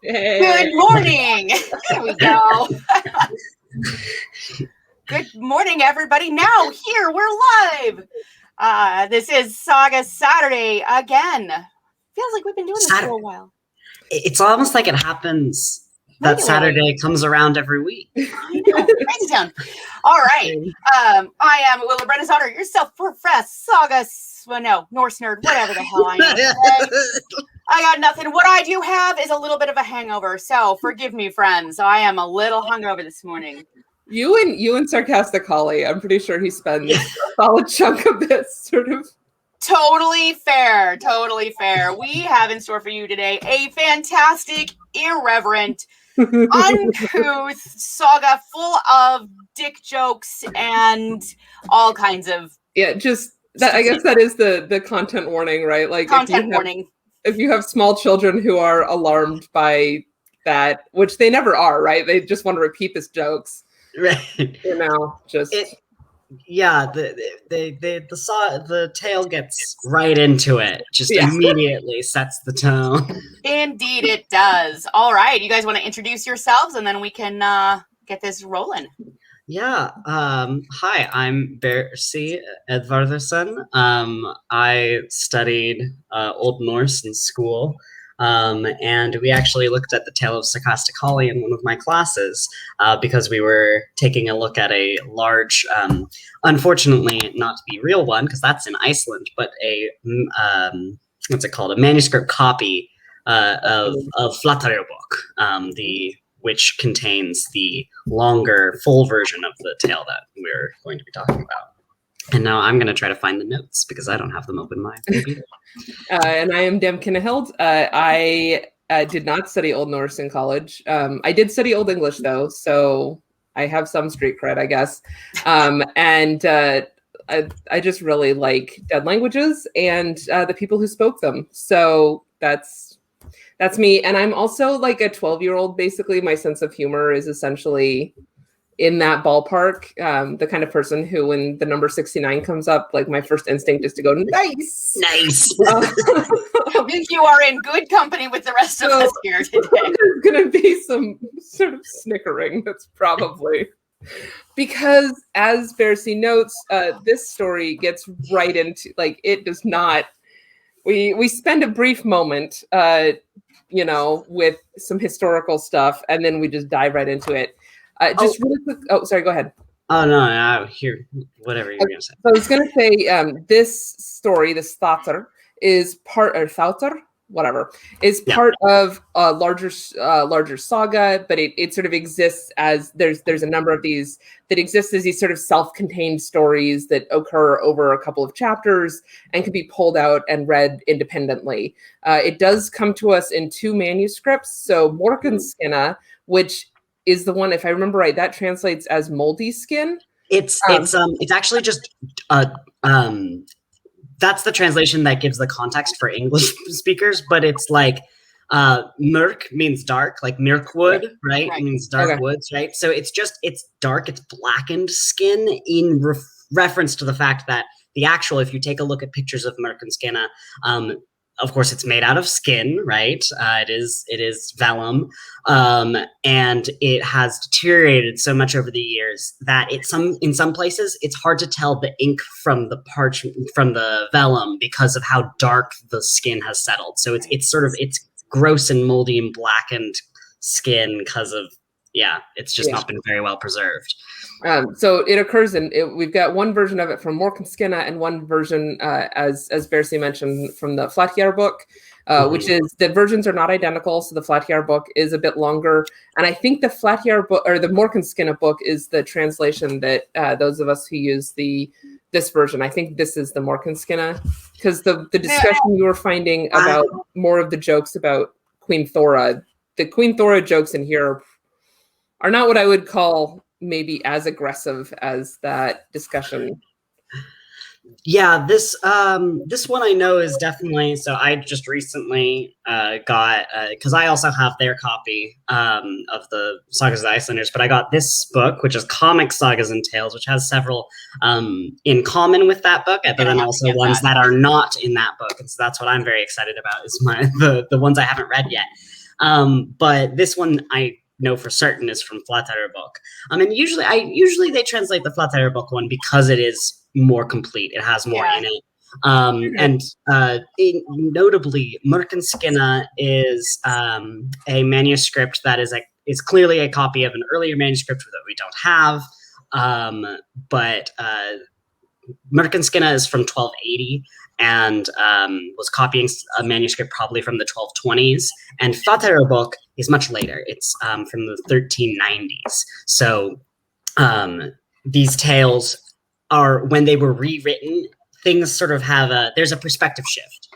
Hey. Good morning. There we go. Good morning, everybody. Now here we're live. This is Saga Saturday again. Feels like we've been doing this for a while. It's almost like it happens that Saturday comes around every week. I know, crazy town. All right. I am Willa Brenna's daughter, your self-professed Saga, Norse nerd, whatever the hell I am. Okay? I got nothing. What I do have is a little bit of a hangover, so forgive me, friends. I am a little hungover this morning. You and Sarcastic Halli, I'm pretty sure he spends a solid chunk of this sort of. Totally fair. Totally fair. We have in store for you today a fantastic, irreverent, uncouth saga full of dick jokes and all kinds of. Yeah, just that. I guess that is the content warning, right? Like content warning. If you have small children who are alarmed by that, which they never are, right? They just want to repeat these jokes. Right. Just. The tale gets right into it. Just immediately sets the tone. Indeed, it does. All right, you guys want to introduce yourselves, and then we can get this rolling. Yeah. Hi, I'm Bersi Edvardarsson. I studied Old Norse in school. And we actually looked at the tale of Sarcastic Halli in one of my classes because we were taking a look at a large, unfortunately not to be real one, because that's in Iceland, but a, what's it called? A manuscript copy of þáttr book, which contains the longer, full version of the tale that we're going to be talking about. And now I'm going to try to find the notes because I don't have them open my computer. And I am Dem Kinnahild. I did not study Old Norse in college. I did study Old English, though, so I have some street cred, I guess. And I just really like dead languages and the people who spoke them. So that's me. And I'm also like a 12-year-old, basically. My sense of humor is essentially in that ballpark, the kind of person who, when the number 69 comes up, like my first instinct is to go, nice. You are in good company with the rest of us here today. There's going to be some sort of snickering. That's probably because, as Bersi notes, this story gets right into, like, it does not. We spend a brief moment, with some historical stuff, and then we just dive right into it. Really quick. Oh, sorry. Go ahead. Oh no! Hear whatever you're gonna say. So I was gonna say this story, this þáttr, is part or þáttr, whatever, is part of a larger saga, but it sort of exists as there's a number of these that exist as these sort of self-contained stories that occur over a couple of chapters and can be pulled out and read independently. It does come to us in two manuscripts. So Morkinskinna, which is the one, if I remember right, that translates as moldy skin. It's actually just that's the translation that gives the context for English speakers, but it's like mörk means dark, like mirkwood, right? It means dark woods, right? So it's dark, it's blackened skin in reference to the fact that the actual, if you take a look at pictures of Morkinskinna, of course, it's made out of skin, right? It is vellum, and it has deteriorated so much over the years that in some places it's hard to tell the ink from the from the vellum because of how dark the skin has settled. So it's gross and moldy and blackened skin because of it's just not been very well preserved. So it occurs we've got one version of it from Morkinskinna and one version, as Bersi mentioned, from the þáttr book, which is, the versions are not identical. So the þáttr book is a bit longer. And I think the þáttr book, or the Morkinskinna book, is the translation that those of us who use this version, I think this is the Morkinskinna, because the discussion you were finding about more of the jokes about Queen Thora, the Queen Thora jokes in here are not what I would call maybe as aggressive as that discussion. Yeah, this one I know is definitely, so I just recently got, because I also have their copy of the Sagas of the Icelanders, but I got this book, which is Comic Sagas and Tales, which has several in common with that book, but then also ones that are not in that book. And so that's what I'm very excited about, is the ones I haven't read yet. But this one I know for certain is from þáttr book. And usually they translate the þáttr book one because it is more complete. It has more in it. Notably, Mörkenskinna is a manuscript that is clearly a copy of an earlier manuscript that we don't have. But Mörkenskinna is from 1280 and was copying a manuscript probably from the 1220s. And þáttr book is much later. It's from the 1390s. So these tales are, when they were rewritten, things sort of there's a perspective shift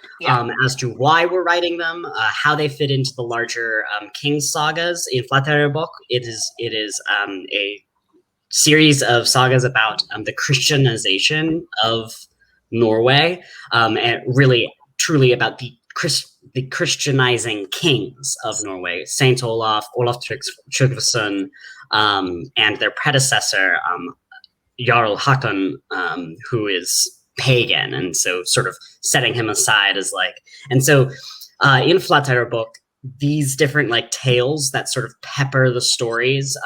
as to why we're writing them, how they fit into the larger king sagas. In þáttr book, it is a series of sagas about the Christianization of Norway, and really truly about the Christianizing kings of Norway, Saint Olaf Tryggvason, and their predecessor, Jarl Hakon, who is pagan, and so sort of setting him aside as in þáttr book, these different tales that sort of pepper the stories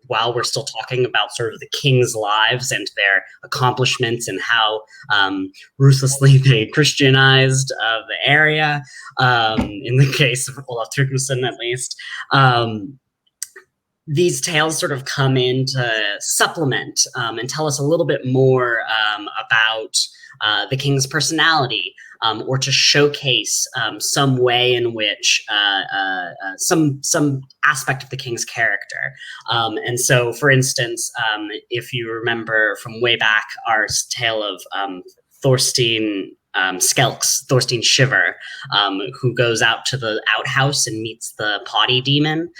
while we're still talking about sort of the king's lives and their accomplishments and how ruthlessly they Christianized the area, in the case of Olaf Tryggvason at least. These tales sort of come in to supplement and tell us a little bit more about the king's personality, or to showcase some way in which some aspect of the king's character. And so, for instance, if you remember from way back, our tale of Thorstein Shiver, who goes out to the outhouse and meets the potty demon.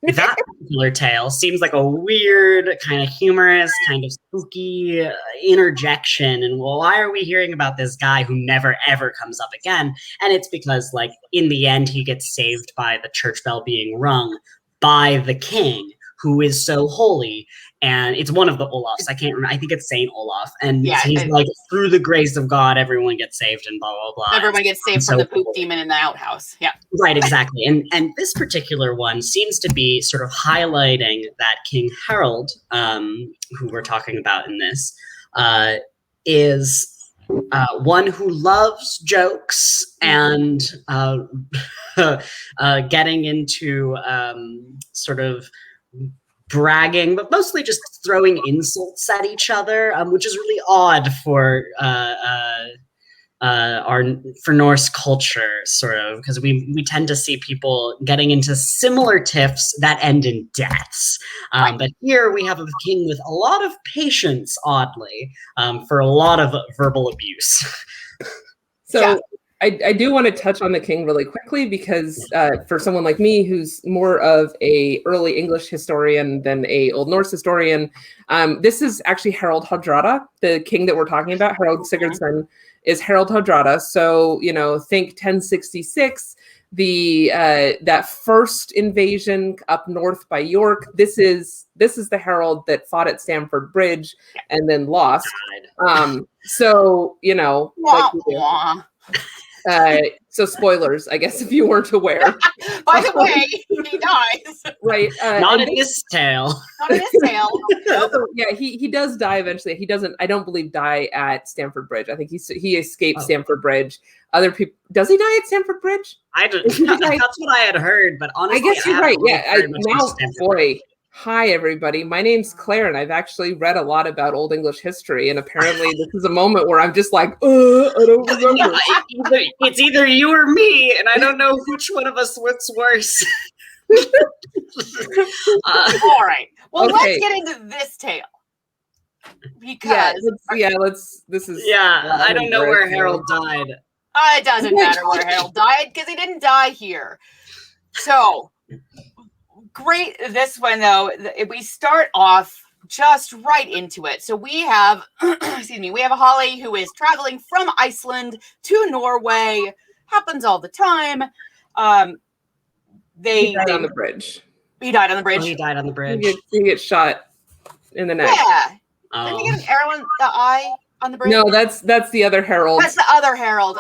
That particular tale seems like a weird, kind of humorous, kind of spooky interjection. And why are we hearing about this guy who never, ever comes up again? And it's because, in the end, he gets saved by the church bell being rung by the king, who is so holy. And it's one of the Olafs. I can't remember. I think it's Saint Olaf. And he's through the grace of God, everyone gets saved and blah, blah, blah. Everyone gets saved from the poop demon in the outhouse. Yeah. Right, exactly. And this particular one seems to be sort of highlighting that King Harald, who we're talking about in this, is one who loves jokes and getting into sort of bragging, but mostly just throwing insults at each other, which is really odd for Norse culture, sort of, because we tend to see people getting into similar tiffs that end in deaths. But here we have a king with a lot of patience, oddly, for a lot of verbal abuse. So I do want to touch on the king really quickly because for someone like me who's more of a early English historian than a Old Norse historian, this is actually Harald Hardrada, the king that we're talking about. Harald Sigurdsson is Harald Hardrada. So, think 1066, that first invasion up north by York. This is the Harald that fought at Stamford Bridge and then lost. So, so spoilers, I guess, if you weren't aware. By the way, he dies. Right. Not in this tale. Not in this tale. So, he does die eventually. He doesn't, I don't believe, die at Stamford Bridge. I think he escaped Stamford Bridge. Other people, does he die at Stamford Bridge? That's what I had heard, but honestly, I guess you're right. Yeah. Hi, everybody. My name's Claire, and I've actually read a lot about Old English history. And apparently, this is a moment where I'm just like, I don't remember. It's either you or me, and I don't know which one of us what's worse. All right. Well, let's get into this tale. Because I don't know where Harald died. It doesn't matter where Harald died because he didn't die here. So. Great. This one, though, we start off just right into it. So we have, we have a Halli who is traveling from Iceland to Norway. Happens all the time. He died on the bridge. He died on the bridge. He died on the bridge. He gets shot in the neck. Yeah. Didn't he get an arrow in the eye on the bridge? No, that's the other Harald. That's the other Harald.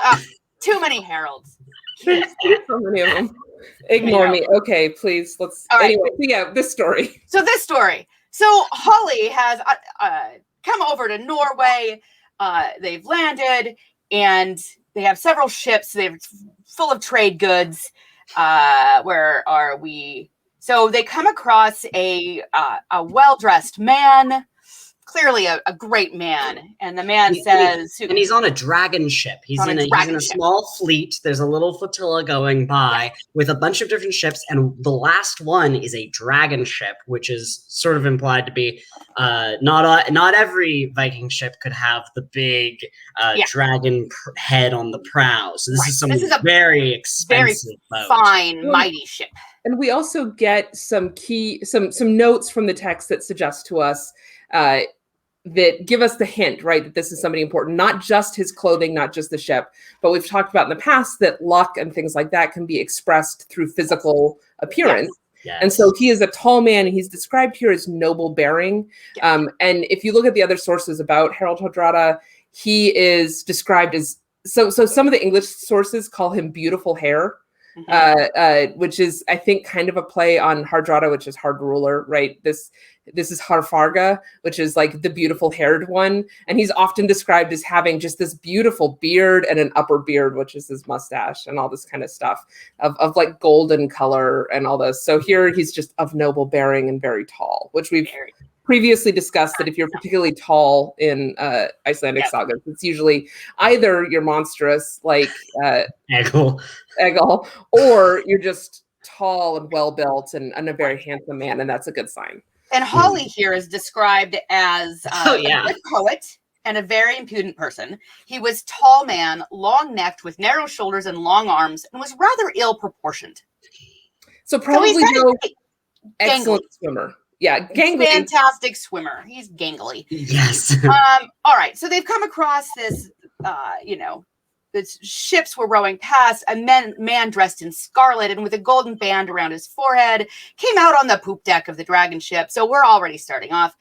Too many Haralds. So many of them. Ignore me. Okay, please. Let's. All right. Anyway, yeah, this story. So Holly has come over to Norway. They've landed, and they have several ships. They're full of trade goods. Where are we? So they come across a well-dressed man, clearly a great man. And the man says... And he's on a dragon ship. He's in a small fleet. There's a little flotilla going by with a bunch of different ships. And the last one is a dragon ship, which is sort of implied to be not every Viking ship could have the big dragon head on the prow. So this is a very expensive boat. Fine, mighty ship. And we also get some notes from the text that suggest to us that give us the hint, right, that this is somebody important, not just his clothing, not just the ship, but we've talked about in the past that luck and things like that can be expressed through physical appearance. Yes. And so he is a tall man. He's described here as noble bearing. And if you look at the other sources about Harald Hardrada, he is described as, so some of the English sources call him beautiful hair. Which is, I think, kind of a play on Hardrada, which is hard ruler, right? This is Harfarga, which is like the beautiful haired one. And he's often described as having just this beautiful beard and an upper beard, which is his mustache and all this kind of stuff of like golden color and all this. So here he's just of noble bearing and very tall, which we've previously discussed that if you're particularly tall in Icelandic sagas, it's usually either you're monstrous like Egil, or you're just tall and well built and a very handsome man, and that's a good sign. And Holly here is described as a good poet and a very impudent person. He was tall man, long necked, with narrow shoulders and long arms, and was rather ill proportioned. So probably no excellent swimmer. Yeah, gangly. Fantastic swimmer. He's gangly. Yes. All right. So they've come across this, the ships were rowing past. A man dressed in scarlet and with a golden band around his forehead came out on the poop deck of the dragon ship. So we're already starting off.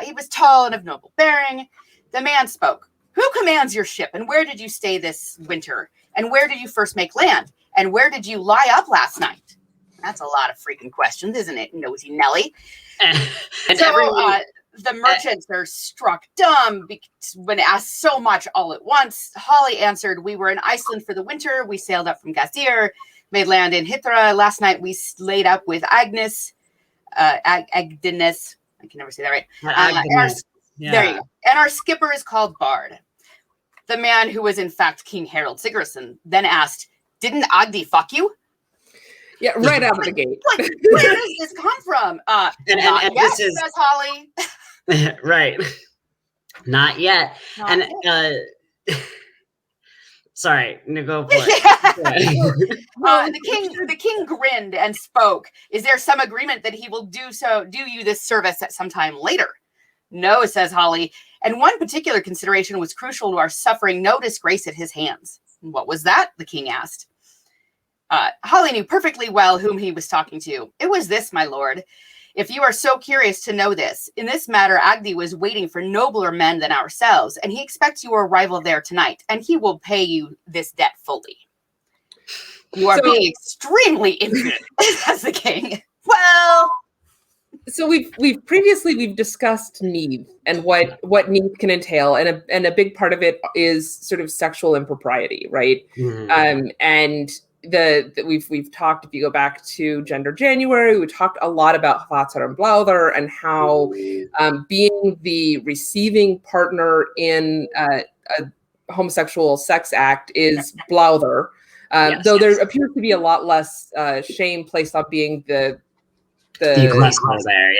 He was tall and of noble bearing. The man spoke. Who commands your ship, and where did you stay this winter? And where did you first make land? And where did you lie up last night? That's a lot of freaking questions, isn't it, Nosy Nelly? And so the merchants are struck dumb when asked so much all at once. Holly answered, we were in Iceland for the winter. We sailed up from Gazir, made land in Hitra. Last night we laid up with Agnes. Agnes. I can never say that right. There you go. And our skipper is called Bard. The man who was in fact King Harald Sigurdsson then asked, didn't Agdi fuck you? Yeah, right out of the gate. Like, where does this come from? And this is Holly. Right. Not yet. Sorry, go for it. The king grinned and spoke. Is there some agreement that he will do you this service at some time later? No, says Holly. And one particular consideration was crucial to our suffering no disgrace at his hands. What was that? The king asked. Holly knew perfectly well whom he was talking to. It was this, my lord. If you are so curious to know this, in this matter, Agdi was waiting for nobler men than ourselves, and he expects your arrival there tonight, and he will pay you this debt fully. You are being extremely impudent, says the king. Well, so we've previously discussed need and what need can entail, and a big part of it is sort of sexual impropriety, right? Mm-hmm. And we've talked, if you go back to Gender January, we talked a lot about þáttr and bláthr and how being the receiving partner in a homosexual sex act is bláthr, though there appears to be a lot less shame placed on being the aggressor there,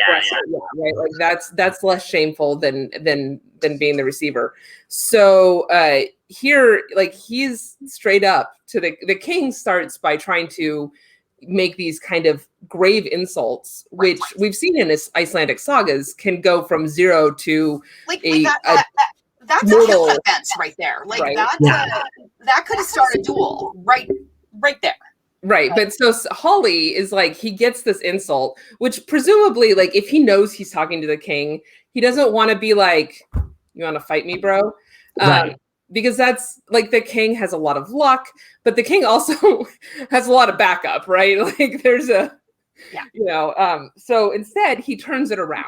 right. Like that's less shameful than being the receiver. So here, like, he's straight up to the king starts by trying to make these kind of grave insults, which we've seen in Icelandic sagas can go from 0 to that's a hell offense right there. Like that could have started a duel right there. Right. But so Holly is like, he gets this insult, which presumably, like, if he knows he's talking to the king, he doesn't want to be like, you want to fight me, bro? Right. because that's like the king has a lot of luck, but the king also has a lot of backup, right? Like there's a, so instead he turns it around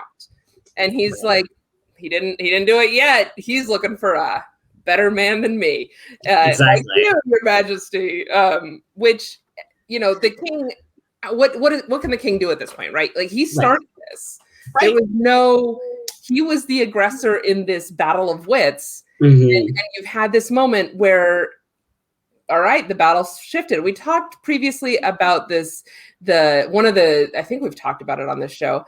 and he's like, he didn't do it yet. He's looking for a better man than me. Exactly. Like you, Your Majesty, which, the king, what can the king do at this point, right? Like he started this. Right. There was he was the aggressor in this battle of wits. Mm-hmm. And you've had this moment where, all right, the battle's shifted. We talked previously about this. I think we've talked about it on this show.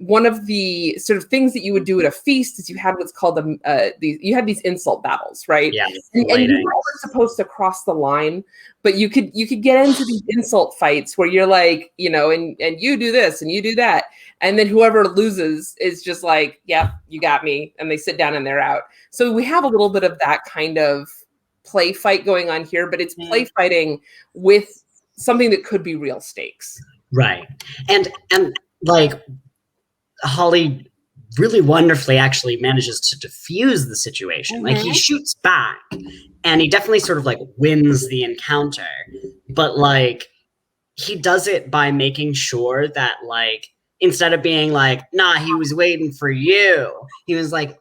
One of the sort of things that you would do at a feast is you had what's called you had these insult battles, right? Yeah, and you weren't supposed to cross the line, but you could get into these insult fights where you're like, and you do this and you do that, and then whoever loses is just like, yep, you got me, and they sit down and they're out. So we have a little bit of that kind of play fight going on here, but it's play fighting with something that could be real stakes. Right. And like Holly really wonderfully actually manages to diffuse the situation. Like he shoots back and he definitely sort of like wins the encounter, but like he does it by making sure that like, instead of being like, nah, he was waiting for you, he was like,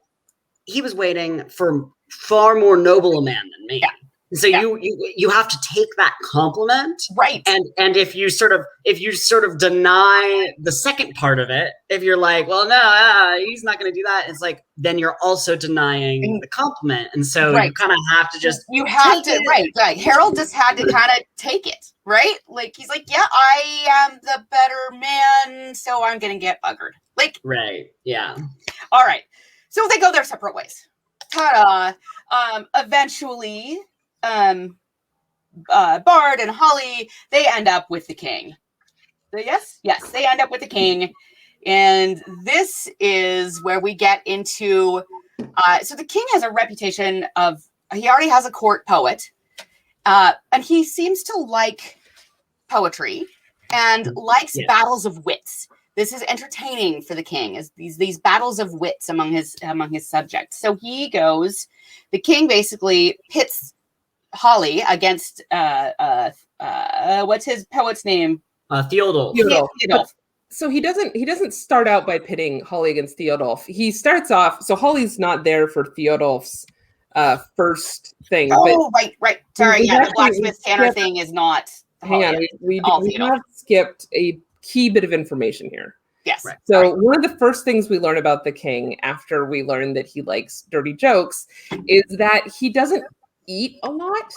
he was waiting for far more noble a man than me. Yeah. So you have to take that compliment, right? And if you sort of deny the second part of it, if you're like, well, no, he's not going to do that, it's like then you're also denying the compliment, and so you kind of have to just right. Harald just had to kind of take it, right? Like he's like, yeah, I am the better man, so I'm going to get buggered. Like, right, yeah. All right, so they go their separate ways. Ta-da! Eventually. Bard and Holly, they end up with the king. Yes, they end up with the king. And this is where we get into, so the king has a reputation of, he already has a court poet, and he seems to like poetry and likes battles of wits. This is entertaining for the king, is these battles of wits among his subjects. So the king basically pits Holly against what's his poet's name? Thjodolf. So he doesn't start out by pitting Holly against Thjodolf. He starts off, so Holly's not there for Thjodolf's first thing. Oh, right. Sorry, the blacksmith Tanner thing is not. Hang on, we have skipped a key bit of information here. Yes. Right. So one of the first things we learn about the king after we learn that he likes dirty jokes is that he doesn't eat a lot.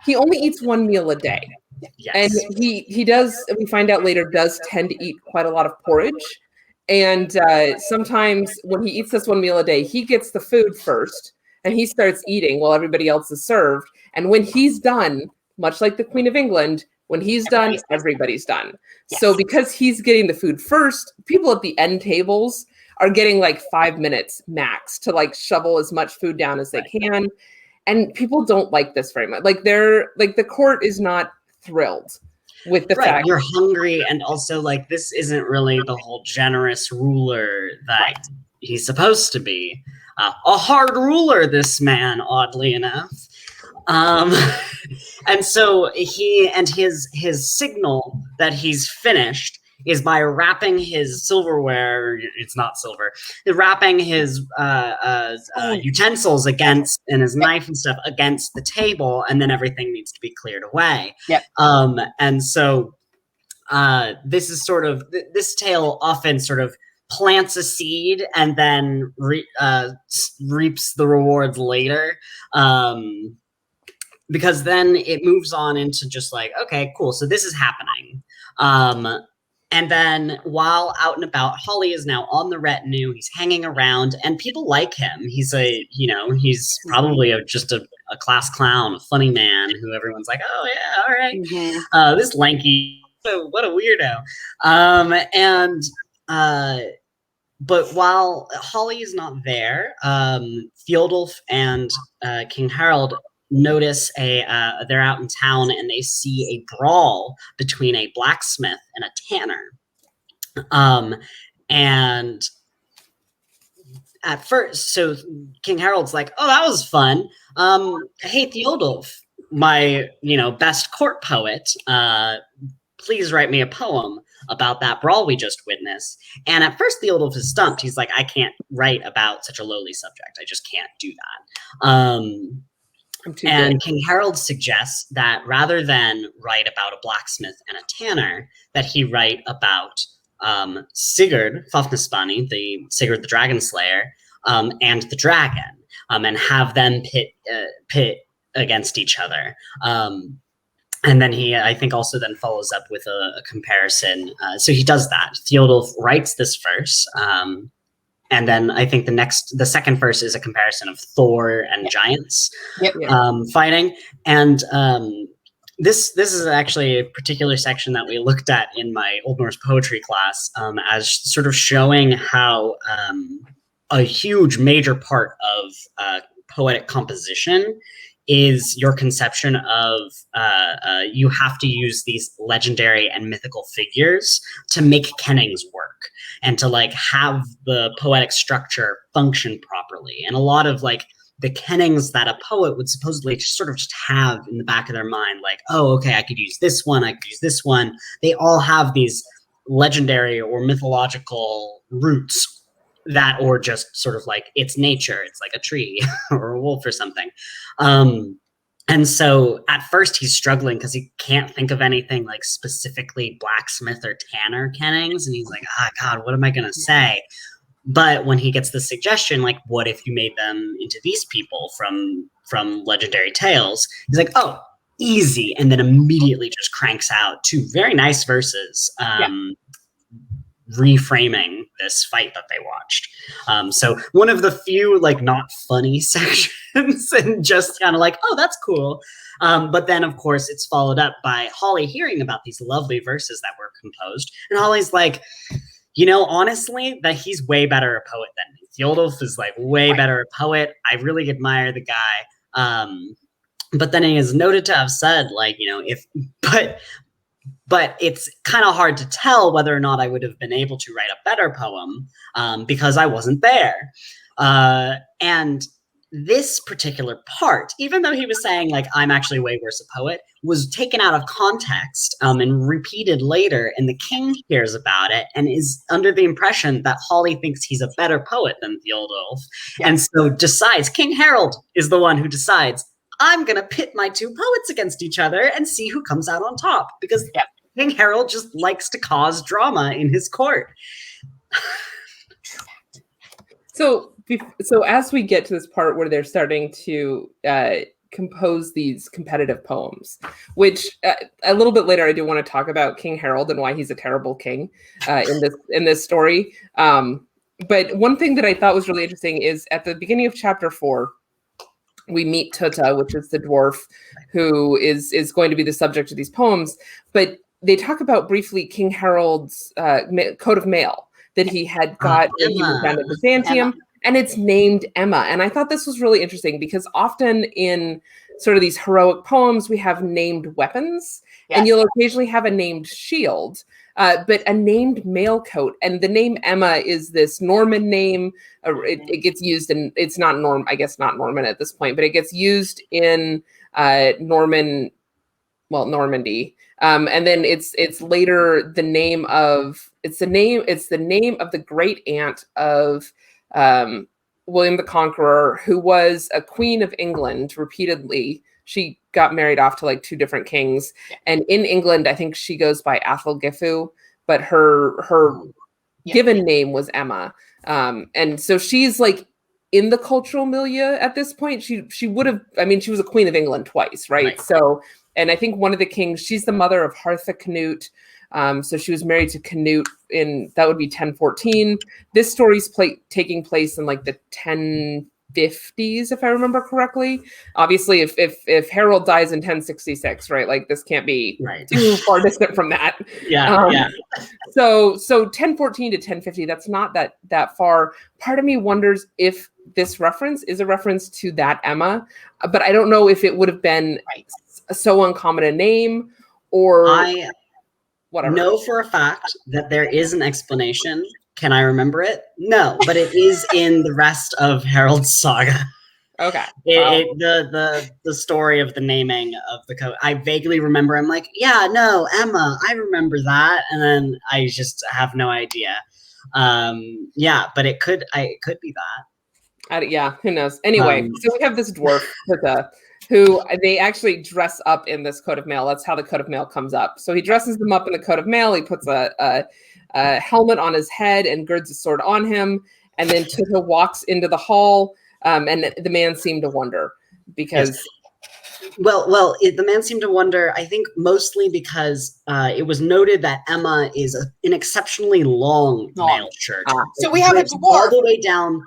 He only eats one meal a day. Yes. And he does, we find out later, does tend to eat quite a lot of porridge. And sometimes when he eats this one meal a day, he gets the food first and he starts eating while everybody else is served. And when he's done, much like the Queen of England, when he's done, everybody's done. Yes. So because he's getting the food first, people at the end tables are getting like 5 minutes max to like shovel as much food down as they can. And people don't like this very much. Like the court is not thrilled with the fact you're hungry, and also like this isn't really the whole generous ruler that he's supposed to be. A hard ruler, this man, oddly enough. And so his signal that he's finished is by wrapping his silverware. It's not silver. Wrapping his utensils against, and his knife and stuff against the table, and then everything needs to be cleared away. Yep. And so this is sort of this tale often sort of plants a seed and then reaps the rewards later. Because then it moves on into just like, okay, cool. So this is happening. And then while out and about, Holly is now on the retinue. He's hanging around and people like him. He's he's probably just a class clown, a funny man who everyone's like, oh yeah, all right. Mm-hmm. This lanky, what a weirdo. But while Holly is not there, Thjodolf and King Harald notice they're out in town and they see a brawl between a blacksmith and a tanner. And at first, so King Harald's like, oh, that was fun. Hey, Thjodolf, my, best court poet, please write me a poem about that brawl we just witnessed. And at first, Thjodolf is stumped. He's like, I can't write about such a lowly subject. I just can't do that. And King Harald suggests that rather than write about a blacksmith and a tanner, that he write about Sigurd Fafnisbani, Sigurd the Dragon Slayer, and the dragon, and have them pit against each other. And then he, I think, also then follows up with a comparison. So he does that. Thjodolf writes this verse, and then I think the second verse is a comparison of Thor and giants fighting. And this is actually a particular section that we looked at in my Old Norse poetry class, as sort of showing how a huge major part of poetic composition is your conception of you have to use these legendary and mythical figures to make kennings work and to like have the poetic structure function properly. And a lot of like the kennings that a poet would supposedly just have in the back of their mind, like, oh, okay, I could use this one, I could use this one. They all have these legendary or mythological roots that, or just sort of like it's nature, it's like a tree or a wolf or something. And so at first he's struggling because he can't think of anything like specifically blacksmith or tanner kennings. And he's like, God, what am I going to say? But when he gets the suggestion, like, what if you made them into these people from legendary tales? He's like, oh, easy. And then immediately just cranks out 2 very nice verses, reframing this fight that they watched. So one of the few like not funny sections and just kind of like, oh, that's cool. But then of course it's followed up by Holly hearing about these lovely verses that were composed. And Holly's like, honestly, that he's way better a poet than me. Thjodolf is like way better a poet. I really admire the guy. But then he is noted to have said, like, but it's kind of hard to tell whether or not I would have been able to write a better poem because I wasn't there. And this particular part, even though he was saying, like, I'm actually way worse a poet, was taken out of context and repeated later. And the king hears about it and is under the impression that Holly thinks he's a better poet than Thjodolf. Yeah. And so decides, King Harald is the one who decides, I'm going to pit my 2 poets against each other and see who comes out on top. Because King Harald just likes to cause drama in his court. So as we get to this part where they're starting to compose these competitive poems, which a little bit later I do want to talk about King Harald and why he's a terrible king in this story. But one thing that I thought was really interesting is at the beginning of chapter 4, we meet Tuta, which is the dwarf who is going to be the subject of these poems. But they talk about briefly King Harald's coat of mail that he had got when he was down at Byzantium, and it's named Emma. And I thought this was really interesting because often in sort of these heroic poems, we have named weapons, and you'll occasionally have a named shield, but a named mail coat. And the name Emma is this Norman name. It gets used in, it's not I guess not Norman at this point, but it gets used in Normandy. And then it's later the name of the great aunt of William the Conqueror, who was a queen of England repeatedly. She got married off to like 2 different kings. And in England, I think she goes by Athelgifu, but her given name was Emma. And so she's like in the cultural milieu at this point. She would have, she was a queen of England twice, right? So, and I think one of the kings, she's the mother of Hartha Canute. So she was married to Canute that would be 1014. This story's taking place in like the 1050s, if I remember correctly. Obviously, if Harold dies in 1066, right? Like this can't be too far distant from that. So 1014 to 1050, that's not that far. Part of me wonders if this reference is a reference to that Emma, but I don't know if it would have been so uncommon a name or... Whatever. Know for a fact that there is an explanation Can I remember it? No, but it is in the rest of Harald's saga. Okay. The story of the naming of the coat. I vaguely remember. I'm like, yeah, no, Emma. I remember that, and then I just have no idea. Yeah, but it could be that. Yeah, who knows? Anyway, so we have this dwarf who they actually dress up in this coat of mail. That's how the coat of mail comes up. So he dresses them up in the coat of mail. He puts a helmet on his head and girds a sword on him. And then Tuta walks into the hall, and the man seemed to wonder because... Yes. Well, the man seemed to wonder, I think, mostly because it was noted that Emma is an exceptionally long mail shirt. So we have a dwarf. All the way down.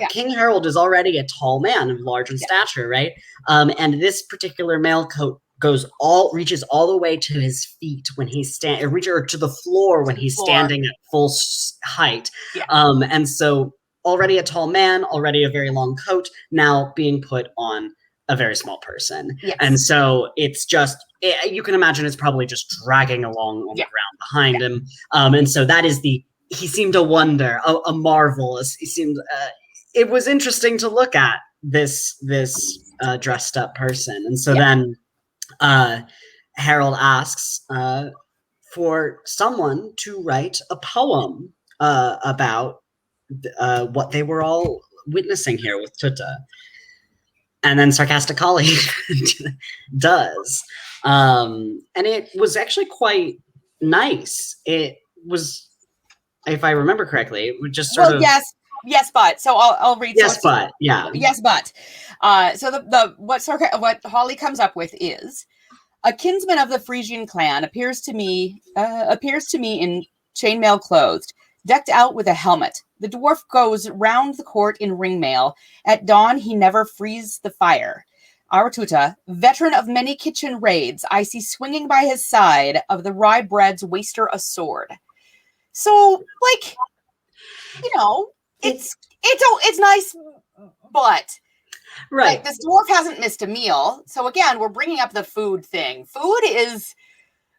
King Harald is already a tall man of large in stature, right? And this particular mail coat reaches all the way to his feet when he's or to the floor when he's standing at full height. Yeah. And so already a tall man, already a very long coat, now being put on a very small person. Yes. And so it's just, you can imagine it's probably just dragging along on the ground behind him. And so that is he seemed to wonder, a marvel. He seemed, it was interesting to look at this dressed up person. And so then Harald asks for someone to write a poem about what they were all witnessing here with Tuta. And then Sarcastic Halli does. And it was actually quite nice. It was, if I remember correctly, it was just sort of... Yes, but. So I'll read. Yes, but. Yeah. Yes, but. So what Halli comes up with is, a kinsman of the Frisian clan appears to me in chainmail clothed, decked out with a helmet. The dwarf goes round the court in ringmail. At dawn, he never frees the fire. Our Tuta, veteran of many kitchen raids, I see swinging by his side of the rye bread's waster a sword. So, like, it's nice, but right. Like, this dwarf hasn't missed a meal. So again, we're bringing up the food thing.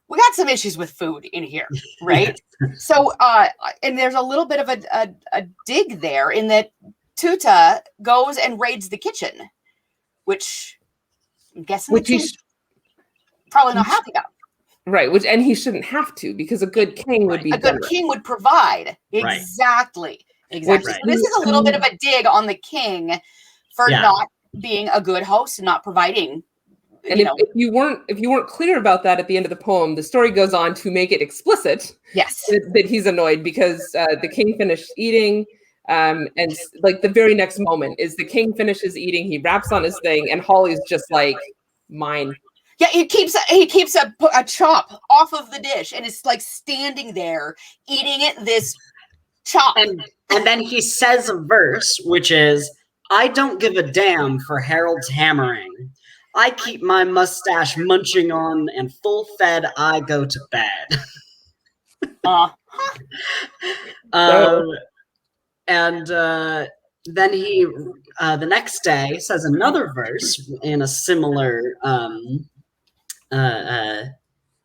We got some issues with food in here, right? So, and there's a little bit of a dig there in that Tuta goes and raids the kitchen, which I'm guessing he's probably not happy about. Right, and he shouldn't have to, because a good king would be a good king would provide. Exactly. Right. So this is a little bit of a dig on the king for not being a good host and not providing. And if you weren't clear about that at the end of the poem, the story goes on to make it explicit. Yes, that he's annoyed because the king finished eating, and like the very next moment is the king finishes eating, he raps on his thing, and Holly's just like, mine. Yeah, he keeps a chop off of the dish, and it's like standing there eating it. This chop, and then he says a verse, which is, "I don't give a damn for Harald's hammering. I keep my mustache munching on, and full fed I go to bed." And then he, the next day, says another verse in a similar,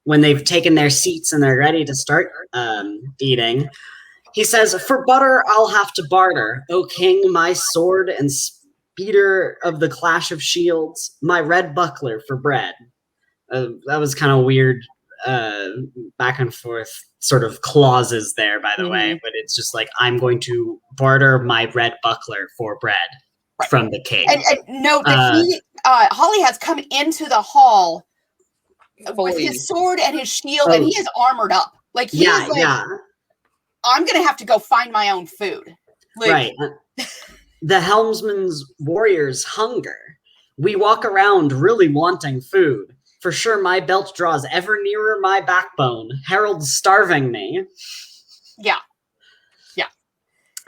when they've taken their seats and they're ready to start eating. He says, "For butter I'll have to barter, O king, my sword and speeder of the clash of shields, my red buckler for bread." That was kind of weird, back and forth sort of clauses there, by the way, but it's just like, I'm going to barter my red buckler for bread from the king. And note that Halli has come into the hall with his sword and his shield, and he is armored up. Like, he is like, I'm going to have to go find my own food. Like, right. The helmsman's warriors hunger. We walk around really wanting food. For sure, my belt draws ever nearer my backbone. Harald's starving me. Yeah.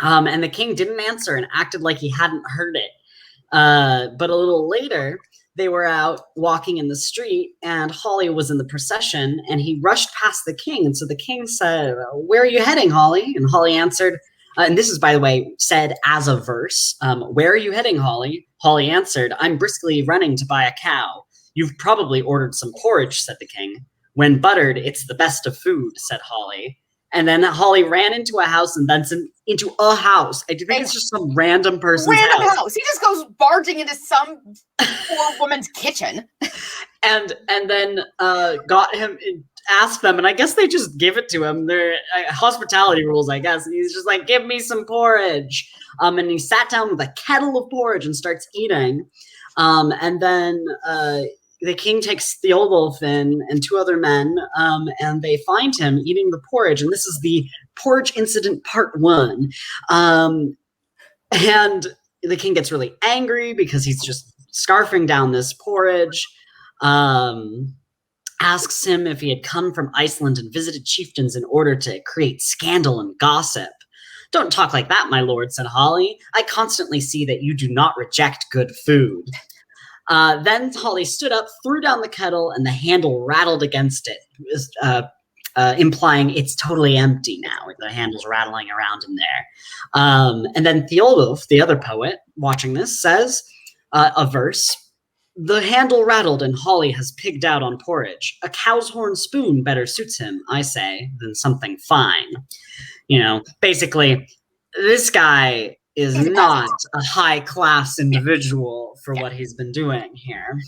And the king didn't answer and acted like he hadn't heard it. But a little later, they were out walking in the street, and Halli was in the procession, and he rushed past the king. And so the king said, "Where are you heading, Halli?" And Halli answered, and this is, by the way, said as a verse, "Where are you heading, Halli?" Halli answered, "I'm briskly running to buy a cow." "You've probably ordered some porridge," said the king. "When buttered, it's the best of food," said Halli. And then Holly ran into a house and then into a house. I do think it's just some random person's house. He just goes barging into some poor woman's kitchen. And then got him, asked them, and I guess they just give it to him. They're hospitality rules, I guess. And he's just like, give me some porridge. And he sat down with a kettle of porridge and starts eating. And then the king takes Thjodolf in and 2 other men, and they find him eating the porridge. And this is the porridge incident part 1. And the king gets really angry because he's just scarfing down this porridge. Asks him if he had come from Iceland and visited chieftains in order to create scandal and gossip. Don't talk like that, my lord, said Holly. I constantly see that you do not reject good food. Then Holly stood up, threw down the kettle, and the handle rattled against it, implying it's totally empty now. The handle's rattling around in there. And then Thjodolf, the other poet, watching this, says a verse. The handle rattled and Holly has pigged out on porridge. A cow's horn spoon better suits him, I say, than something fine. Basically, this guy is not a high-class individual for what he's been doing here.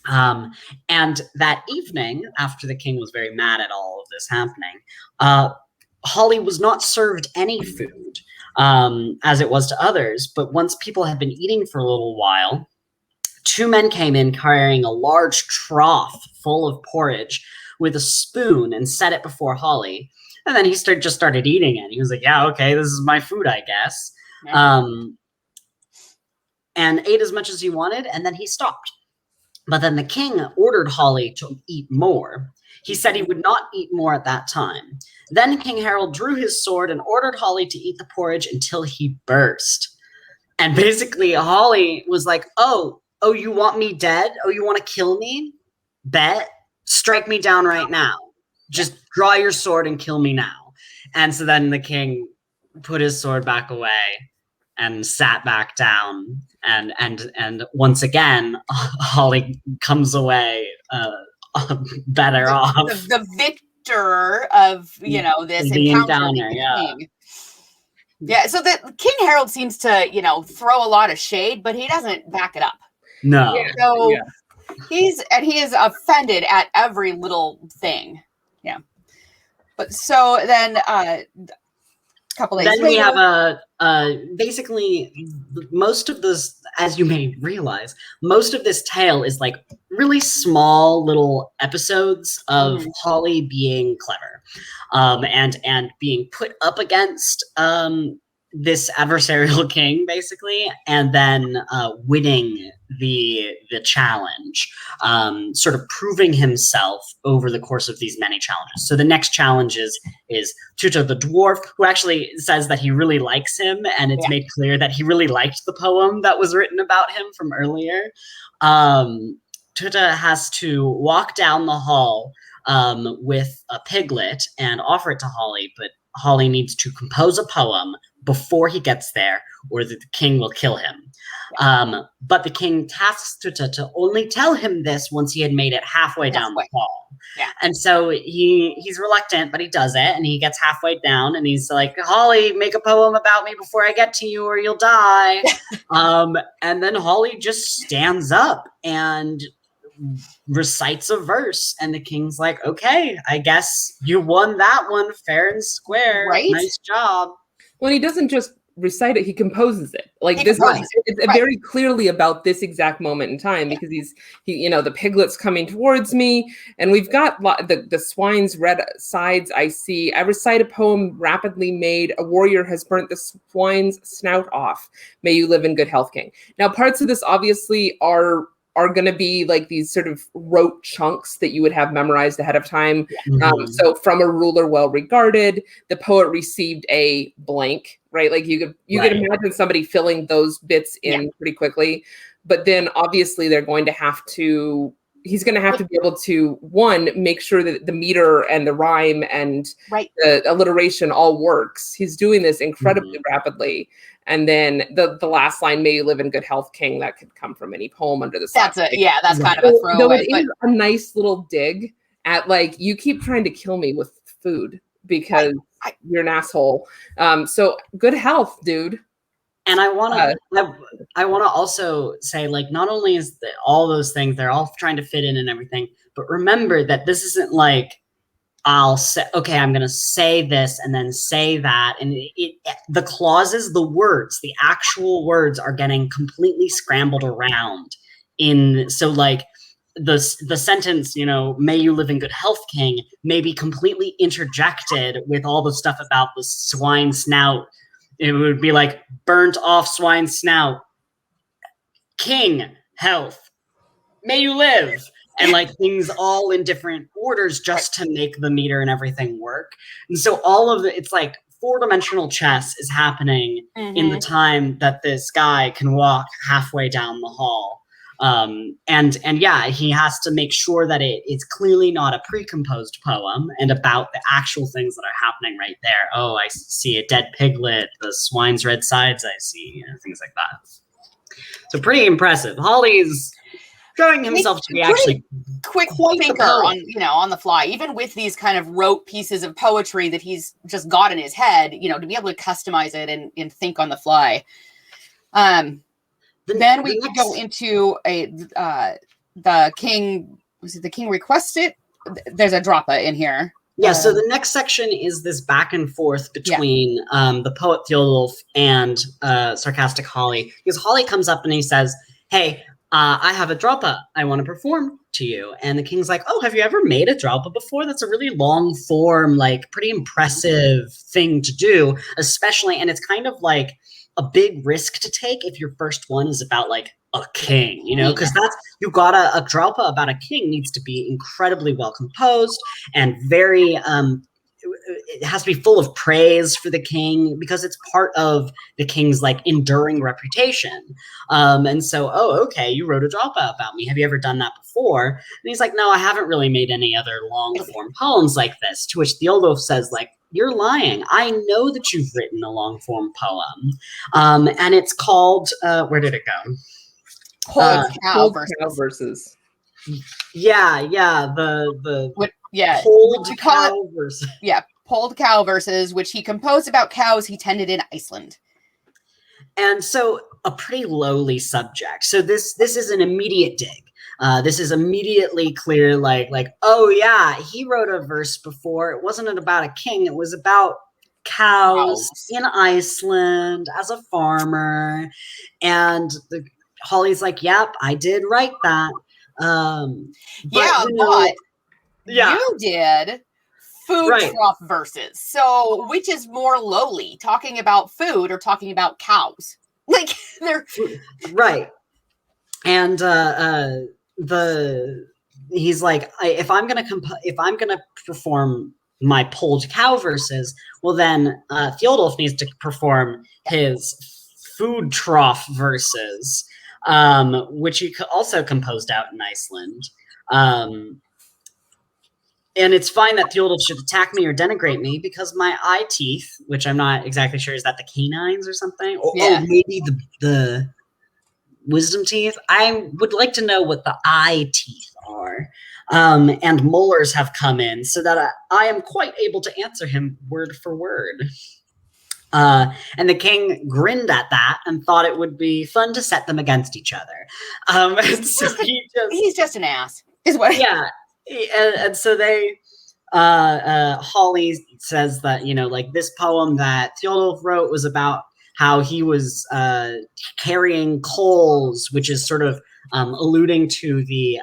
And that evening, after the king was very mad at all of this happening, Holly was not served any food, as it was to others. But once people had been eating for a little while, 2 men came in carrying a large trough full of porridge with a spoon and set it before Holly. And then he just started eating it. He was like, yeah, okay, this is my food, I guess. And ate as much as he wanted, and then he stopped. But then the king ordered Holly to eat more. He said he would not eat more at that time. Then King Harald drew his sword and ordered Holly to eat the porridge until he burst. And basically, Holly was like, oh, you want me dead? Oh, you want to kill me? Bet. Strike me down right now. Just draw your sword and kill me now. And so then the king put his sword back away and sat back down. And once again, Holly comes away better off. The victor of, this encounter. King. Yeah, so the King Harald seems to, throw a lot of shade, but he doesn't back it up. No. Yeah. So he is offended at every little thing. Yeah. But so then a couple days later, we have basically most of this, as you may realize, most of this tale is like really small little episodes of Holly being clever, and being put up against this adversarial king, basically, and then winning the challenge, sort of proving himself over the course of these many challenges. So the next challenge is þáttr the Dwarf, who actually says that he really likes him, and it's made clear that he really liked the poem that was written about him from earlier. þáttr has to walk down the hall with a piglet and offer it to Holly, but Holly needs to compose a poem before he gets there, or the king will kill him. But the king tasks þáttr to only tell him this once he had made it halfway down the hall. Yeah. And so he's reluctant, but he does it, and he gets halfway down, and he's like, Holly, make a poem about me before I get to you, or you'll die. And then Holly just stands up and recites a verse, and the king's like, okay, I guess you won that one fair and square. Right? Nice job. Well, he doesn't just recite it, he composes it. Like it's very clearly about this exact moment in time, because he the piglet's coming towards me, and we've got the swine's red sides I see. I recite a poem rapidly made. A warrior has burnt the swine's snout off. May you live in good health, king. Now, parts of this obviously are going to be like these sort of rote chunks that you would have memorized ahead of time. So from a ruler well regarded, the poet received a blank, right? Like you could imagine somebody filling those bits in pretty quickly, but then obviously he's going to have to be able to, one, make sure that the meter and the rhyme and the alliteration all works. He's doing this incredibly rapidly. And then the last line, may you live in good health, king, that could come from any poem under the sun. That's it. Yeah, that's kind of a throwaway. It is a nice little dig at, like, you keep trying to kill me with food, because you're an asshole. So good health, dude. And I want to also say, like, not only is all those things, they're all trying to fit in and everything, but remember that this isn't like, I'll say, okay, I'm going to say this and then say that. And the clauses, the words, the actual words are getting completely scrambled around so like the sentence, may you live in good health, king, may be completely interjected with all the stuff about the swine snout. It would be like burnt off swine snout, king, health, may you live. And like things all in different orders just to make the meter and everything work. And so all of it's like 4-dimensional chess is happening in the time that this guy can walk halfway down the hall. And yeah, he has to make sure that it is clearly not a pre-composed poem and about the actual things that are happening right there. Oh, I see a dead piglet, the swine's red sides I see, things like that. So pretty impressive. Holly's showing himself to be actually quick thinker on the fly, even with these kind of rote pieces of poetry that he's just got in his head, to be able to customize it and think on the fly. Then we could go into the king. Was it the king requests it? There's a droppa in here. Yeah. So the next section is this back and forth between the poet Thjodolf and Sarcastic Halli, because Halli comes up and he says, "Hey, I have a droppa I want to perform to you." And the king's like, "Oh, have you ever made a droppa before? That's a really long form, like pretty impressive thing to do, especially." And it's kind of like a big risk to take if your first one is about like a king, because you got a droppa about a king needs to be incredibly well composed and very it has to be full of praise for the king because it's part of the king's like enduring reputation. And so, "Oh, okay, you wrote a droppa about me. Have you ever done that before?" And he's like, "No, I haven't really made any other long form poems like this." To which Thjodolf says, like, "You're lying. I know that you've written a long form poem. And it's called, where did it go? Cold cow versus. Yeah. The Cold cow versus. Yeah. Polled cow verses, which he composed about cows he tended in Iceland. And so a pretty lowly subject. So this is an immediate dig. This is immediately clear, like, oh yeah, he wrote a verse before. It wasn't about a king. It was about cows in Iceland as a farmer. And Holly's like, "Yep, I did write that." You did food trough verses. So which is more lowly, talking about food or talking about cows? Like they're right. And he's like, if I'm gonna perform my polled cow verses, well then Thjodolf needs to perform his food trough verses, which he also composed out in Iceland. And it's fine that Thjodolf should attack me or denigrate me because my eye teeth, which I'm not exactly sure, is that the canines or something? Or maybe the wisdom teeth? I would like to know what the eye teeth are. And molars have come in so that I am quite able to answer him word for word. And the king grinned at that and thought it would be fun to set them against each other. So he's just an ass, is what. Yeah. And so they, Halli says that, like this poem that Thjodolf wrote was about how he was carrying coals, which is sort of alluding to the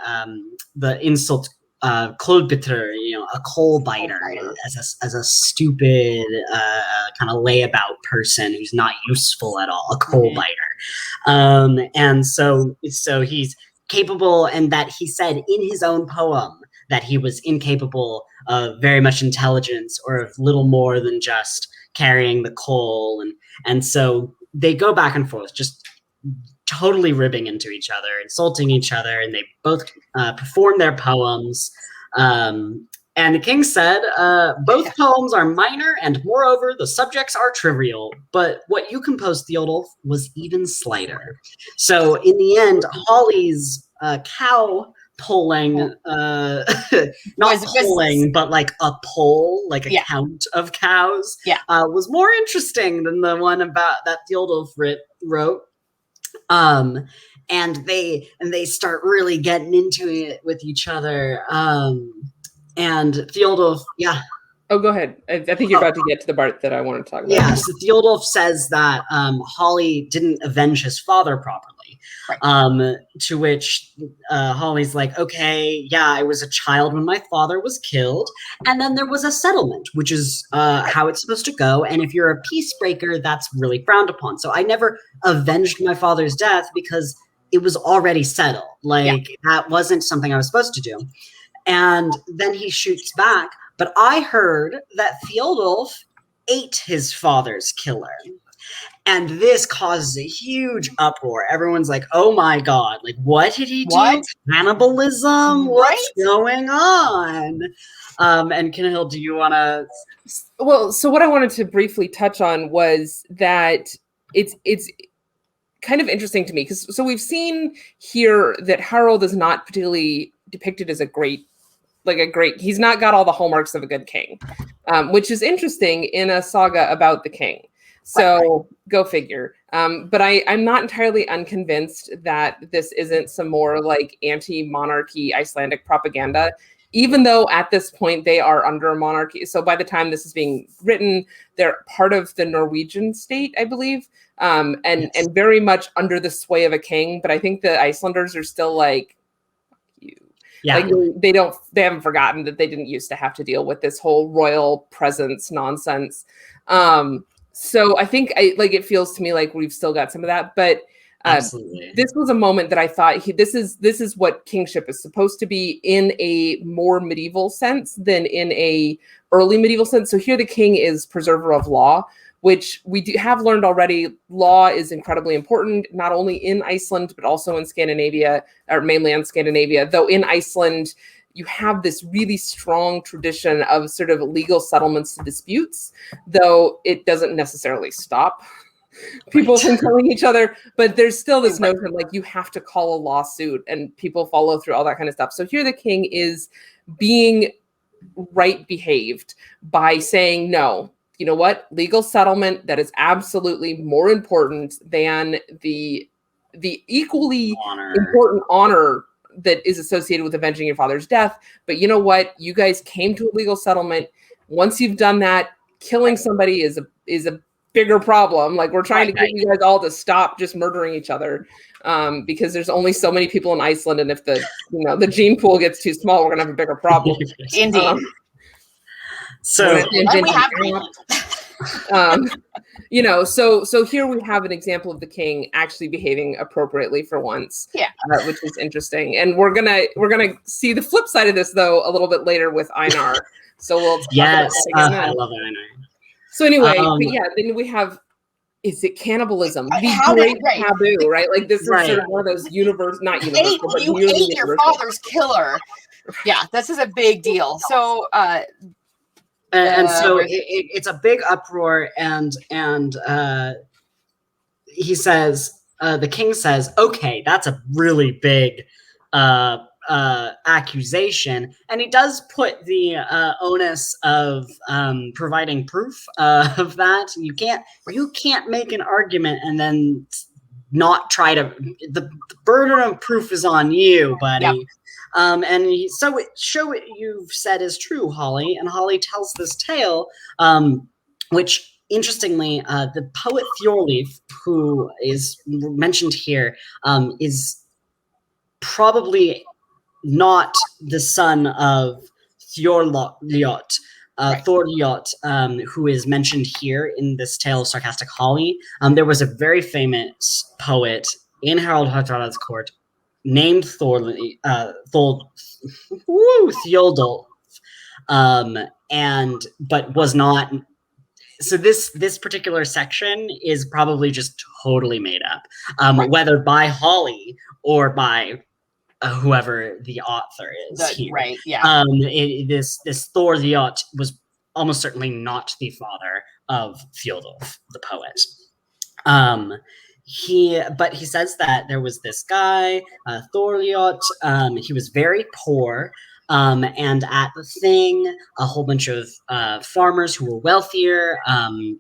insult klodbitter, a coal biter, as a stupid kind of layabout person who's not useful at all, a coal biter. And so he's capable, and that he said in his own poem that he was incapable of very much intelligence or of little more than just carrying the coal. And so they go back and forth, just totally ribbing into each other, insulting each other, and they both perform their poems. And the king said, "Both poems are minor, and moreover, the subjects are trivial. But what you composed, Thjodolf, was even slighter." So in the end, Holly's cow polling, not polling, but like a poll, like a count of cows, was more interesting than the one about that Thjodolf wrote. And they start really getting into it with each other. And Thjodolf, Oh, go ahead. I think you're about to get to the part that I want to talk about. Yeah, so Thjodolf says that Halli didn't avenge his father properly. Right. To which Holly's like, okay, yeah, I was a child when my father was killed, and then there was a settlement, which is how it's supposed to go. And if you're a peacebreaker, that's really frowned upon. So I never avenged my father's death because it was already settled. Like, that wasn't something I was supposed to do. And then he shoots back. But I heard that Thjodolf ate his father's killer. And this causes a huge uproar. Everyone's like, oh my God, like, what did he do? Cannibalism? What's going on? And Kenhild, do you want to? Well, so what I wanted to briefly touch on was that it's kind of interesting to me. So we've seen here that Harald is not particularly depicted as he's not got all the hallmarks of a good king, which is interesting in a saga about the king. So go figure. But I'm not entirely unconvinced that this isn't some more like anti-monarchy Icelandic propaganda, even though at this point they are under a monarchy. So by the time this is being written, they're part of the Norwegian state, I believe, and very much under the sway of a king. But I think the Icelanders are still like, yeah, like they haven't forgotten that they didn't used to have to deal with this whole royal presence nonsense. So I think it feels to me like we've still got some of that, but this was a moment that I thought this is what kingship is supposed to be in a more medieval sense than in a early medieval sense. So here the king is preserver of law, which we have learned already. Law is incredibly important, not only in Iceland, but also in Scandinavia, or mainland Scandinavia, though in Iceland, you have this really strong tradition of sort of legal settlements to disputes, though it doesn't necessarily stop people from killing each other. But there's still this notion like you have to call a lawsuit and people follow through all that kind of stuff. So here the king is being right behaved by saying, no, you know what? Legal settlement, that is absolutely more important than the equally important honor that is associated with avenging your father's death. But you know what? You guys came to a legal settlement. Once you've done that, killing somebody is a bigger problem. Like, we're trying to get you guys all to stop just murdering each other, because there's only so many people in Iceland, and if the gene pool gets too small, we're gonna have a bigger problem. Indeed. So we have so here we have an example of the king actually behaving appropriately for once, which is interesting. And we're gonna see the flip side of this though a little bit later with Einar. So we'll talk about that again. I love Einar. So anyway, then we have, is it cannibalism? The great taboo, right? Like, this is sort of one of those you hate your father's killer. Yeah, this is a big deal. So and so it's a big uproar, and he says, the king says, okay, that's a really big accusation, and he does put the onus of providing proof of that. You can't make an argument and then not try to. The burden of proof is on you, buddy. Yep. So what you've said is true, Halli. And Halli tells this tale, which, interestingly, the poet Thjodolf, who is mentioned here, is probably not the son of Thorljot, who is mentioned here in this tale of Sarcastic Halli. There was a very famous poet in Harald Hardrada's court named Thjodolf, but was not. So this particular section is probably just totally made up, whether by Halli or by whoever the author is here. Right, yeah. This Thorljot was almost certainly not the father of Thjodolf, the poet. But he says that there was this guy, Thorliot. He was very poor. And at the thing, a whole bunch of farmers who were wealthier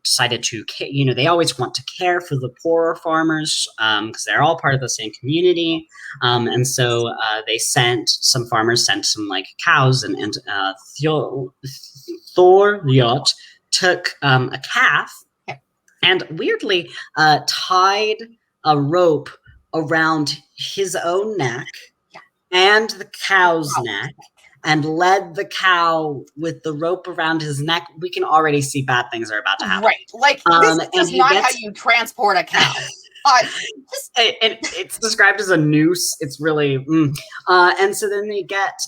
decided to, they always want to care for the poorer farmers because they're all part of the same community. And so some farmers sent some like cows, and Thorliot took a calf and weirdly tied a rope around his own neck and the cow's neck, and led the cow with the rope around his neck. We can already see bad things are about to happen. Right. Like, this is not how you transport a cow. It's described as a noose. It's really... and so then they get...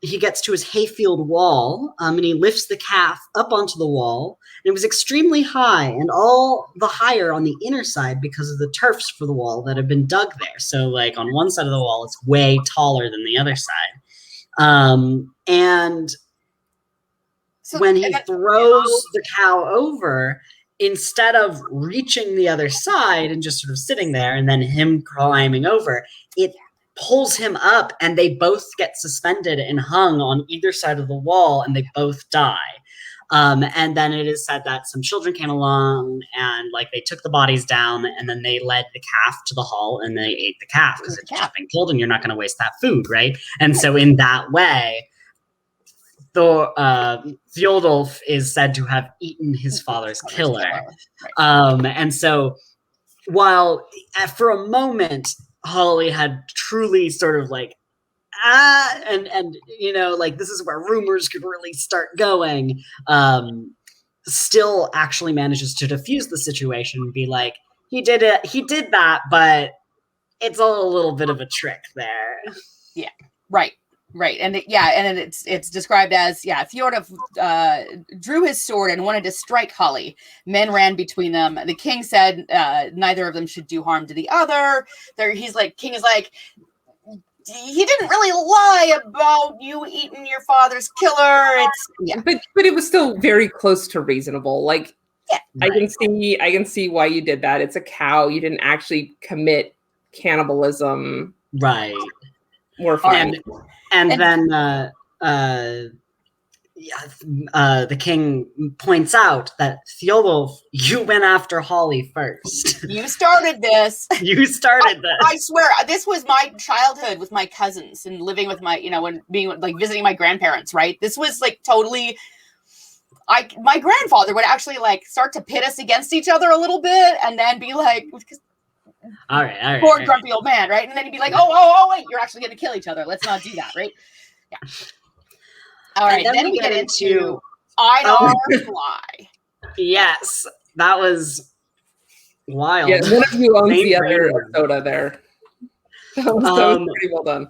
he gets to his hayfield wall, and he lifts the calf up onto the wall. And it was extremely high, and all the higher on the inner side because of the turfs for the wall that have been dug there. So, like, on one side of the wall, it's way taller than the other side. And so when he throws the cow over, instead of reaching the other side and just sort of sitting there and then him climbing over, it pulls him up, and they both get suspended and hung on either side of the wall, and they both die. And then it is said that some children came along and like they took the bodies down, and then they led the calf to the hall and they ate the calf because it's just been killed and you're not going to waste that food, right? And so in that way, Thjodolf is said to have eaten his father's killer. And so while for a moment Holly had truly sort of like, and like this is where rumors could really start going, still actually manages to diffuse the situation and be like, he did that, but it's a little bit of a trick there. Yeah, right. And it's described as, Thjodolf drew his sword and wanted to strike Holly. Men ran between them. The king said neither of them should do harm to the other. King is like, he didn't really lie about you eating your father's killer. But it was still very close to reasonable. Like, I can see why you did that. It's a cow. You didn't actually commit cannibalism. Right. More fun. And then the king points out that Thjodolf, you went after Holly first. You started this. I swear, this was my childhood with my cousins and living with my, when being like visiting my grandparents, right? This was like totally, my grandfather would actually like start to pit us against each other a little bit and then be like, all right. Poor grumpy old man, right? And then he'd be like, oh, wait, you're actually going to kill each other. Let's not do that, right? Yeah. All right, then we get into Einar Fly. Yes, that was wild. Yeah, one of you owns the other soda there. That was pretty well done.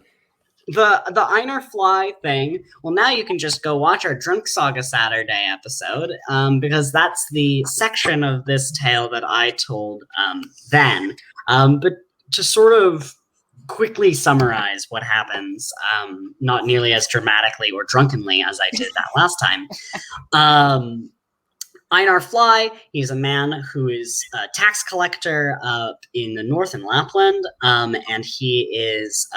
The Einar Fly thing, well, now you can just go watch our Drunk Saga Saturday episode, because that's the section of this tale that I told then. But to sort of quickly summarize what happens, not nearly as dramatically or drunkenly as I did that last time. Einar Fly, he's a man who is a tax collector in the north in Lapland, and he is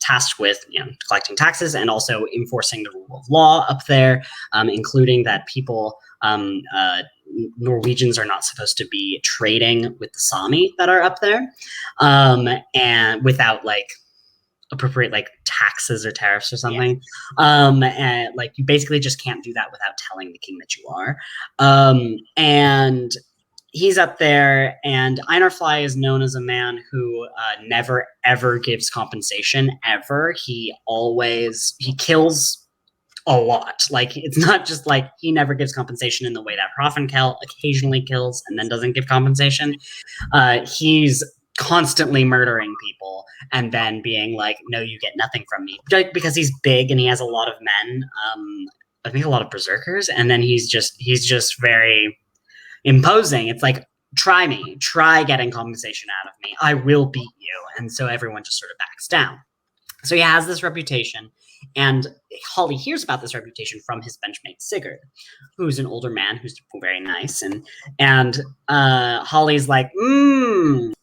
tasked with collecting taxes and also enforcing the rule of law up there, including that people, Norwegians are not supposed to be trading with the Sami that are up there, and without like appropriate like taxes or tariffs or something. And like you basically just can't do that without telling the king that you are. And he's up there, and Einar Fly is known as a man who never ever gives compensation ever. He kills a lot. Like, it's not just like he never gives compensation in the way that Hrafnkel occasionally kills and then doesn't give compensation. He's constantly murdering people and then being like, no, you get nothing from me, because he's big and he has a lot of men. I think a lot of berserkers, and then he's just very imposing. It's like, try getting compensation out of me, I will beat you. And so everyone just sort of backs down. So he has this reputation, And Holly hears about this reputation from his benchmate Sigurd, who's an older man who's very nice. And Holly's like,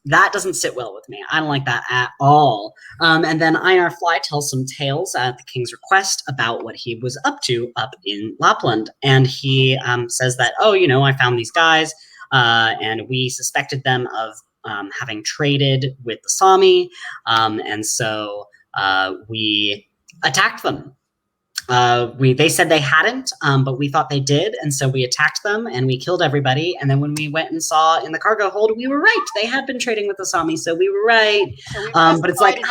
that doesn't sit well with me. I don't like that at all. And then Einar Fly tells some tales at the king's request about what he was up to up in Lapland. And he says that, I found these guys and we suspected them of having traded with the Sami. And so we attacked them. They said they hadn't, but we thought they did, and so we attacked them and we killed everybody. And then when we went and saw in the cargo hold, we were right. They had been trading with the Sami, so we were right. So but it's like,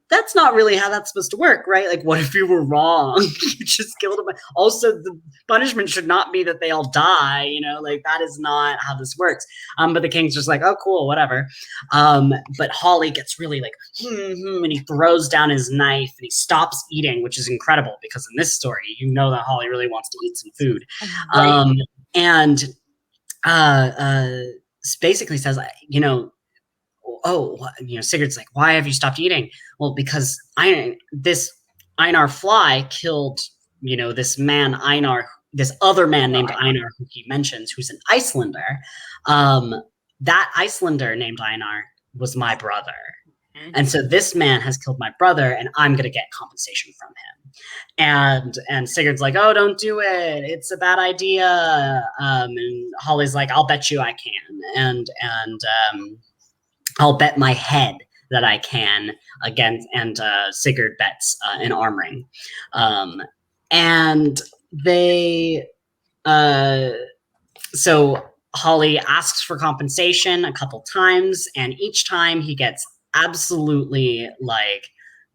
that's not really how that's supposed to work, right? Like, what if you were wrong? You just killed them. Also, the punishment should not be that they all die, like that is not how this works. But the king's just like, oh, cool, whatever. But Holly gets really like, and he throws down his knife and he stops eating, which is incredible because in this story, that Holly really wants to eat some food. Right. And basically says, Sigurd's like, why have you stopped eating? Well, because this Einar Fly killed, this man Einar, this other man named Einar, who he mentions, who's an Icelander. That Icelander named Einar was my brother. And so this man has killed my brother and I'm going to get compensation from him. And Sigurd's like, oh, don't do it. It's a bad idea. And Holly's like, I'll bet you I can. And I'll bet my head that I can against, and Sigurd bets an arm ring. And they, so Holly asks for compensation a couple times, and each time he gets absolutely like,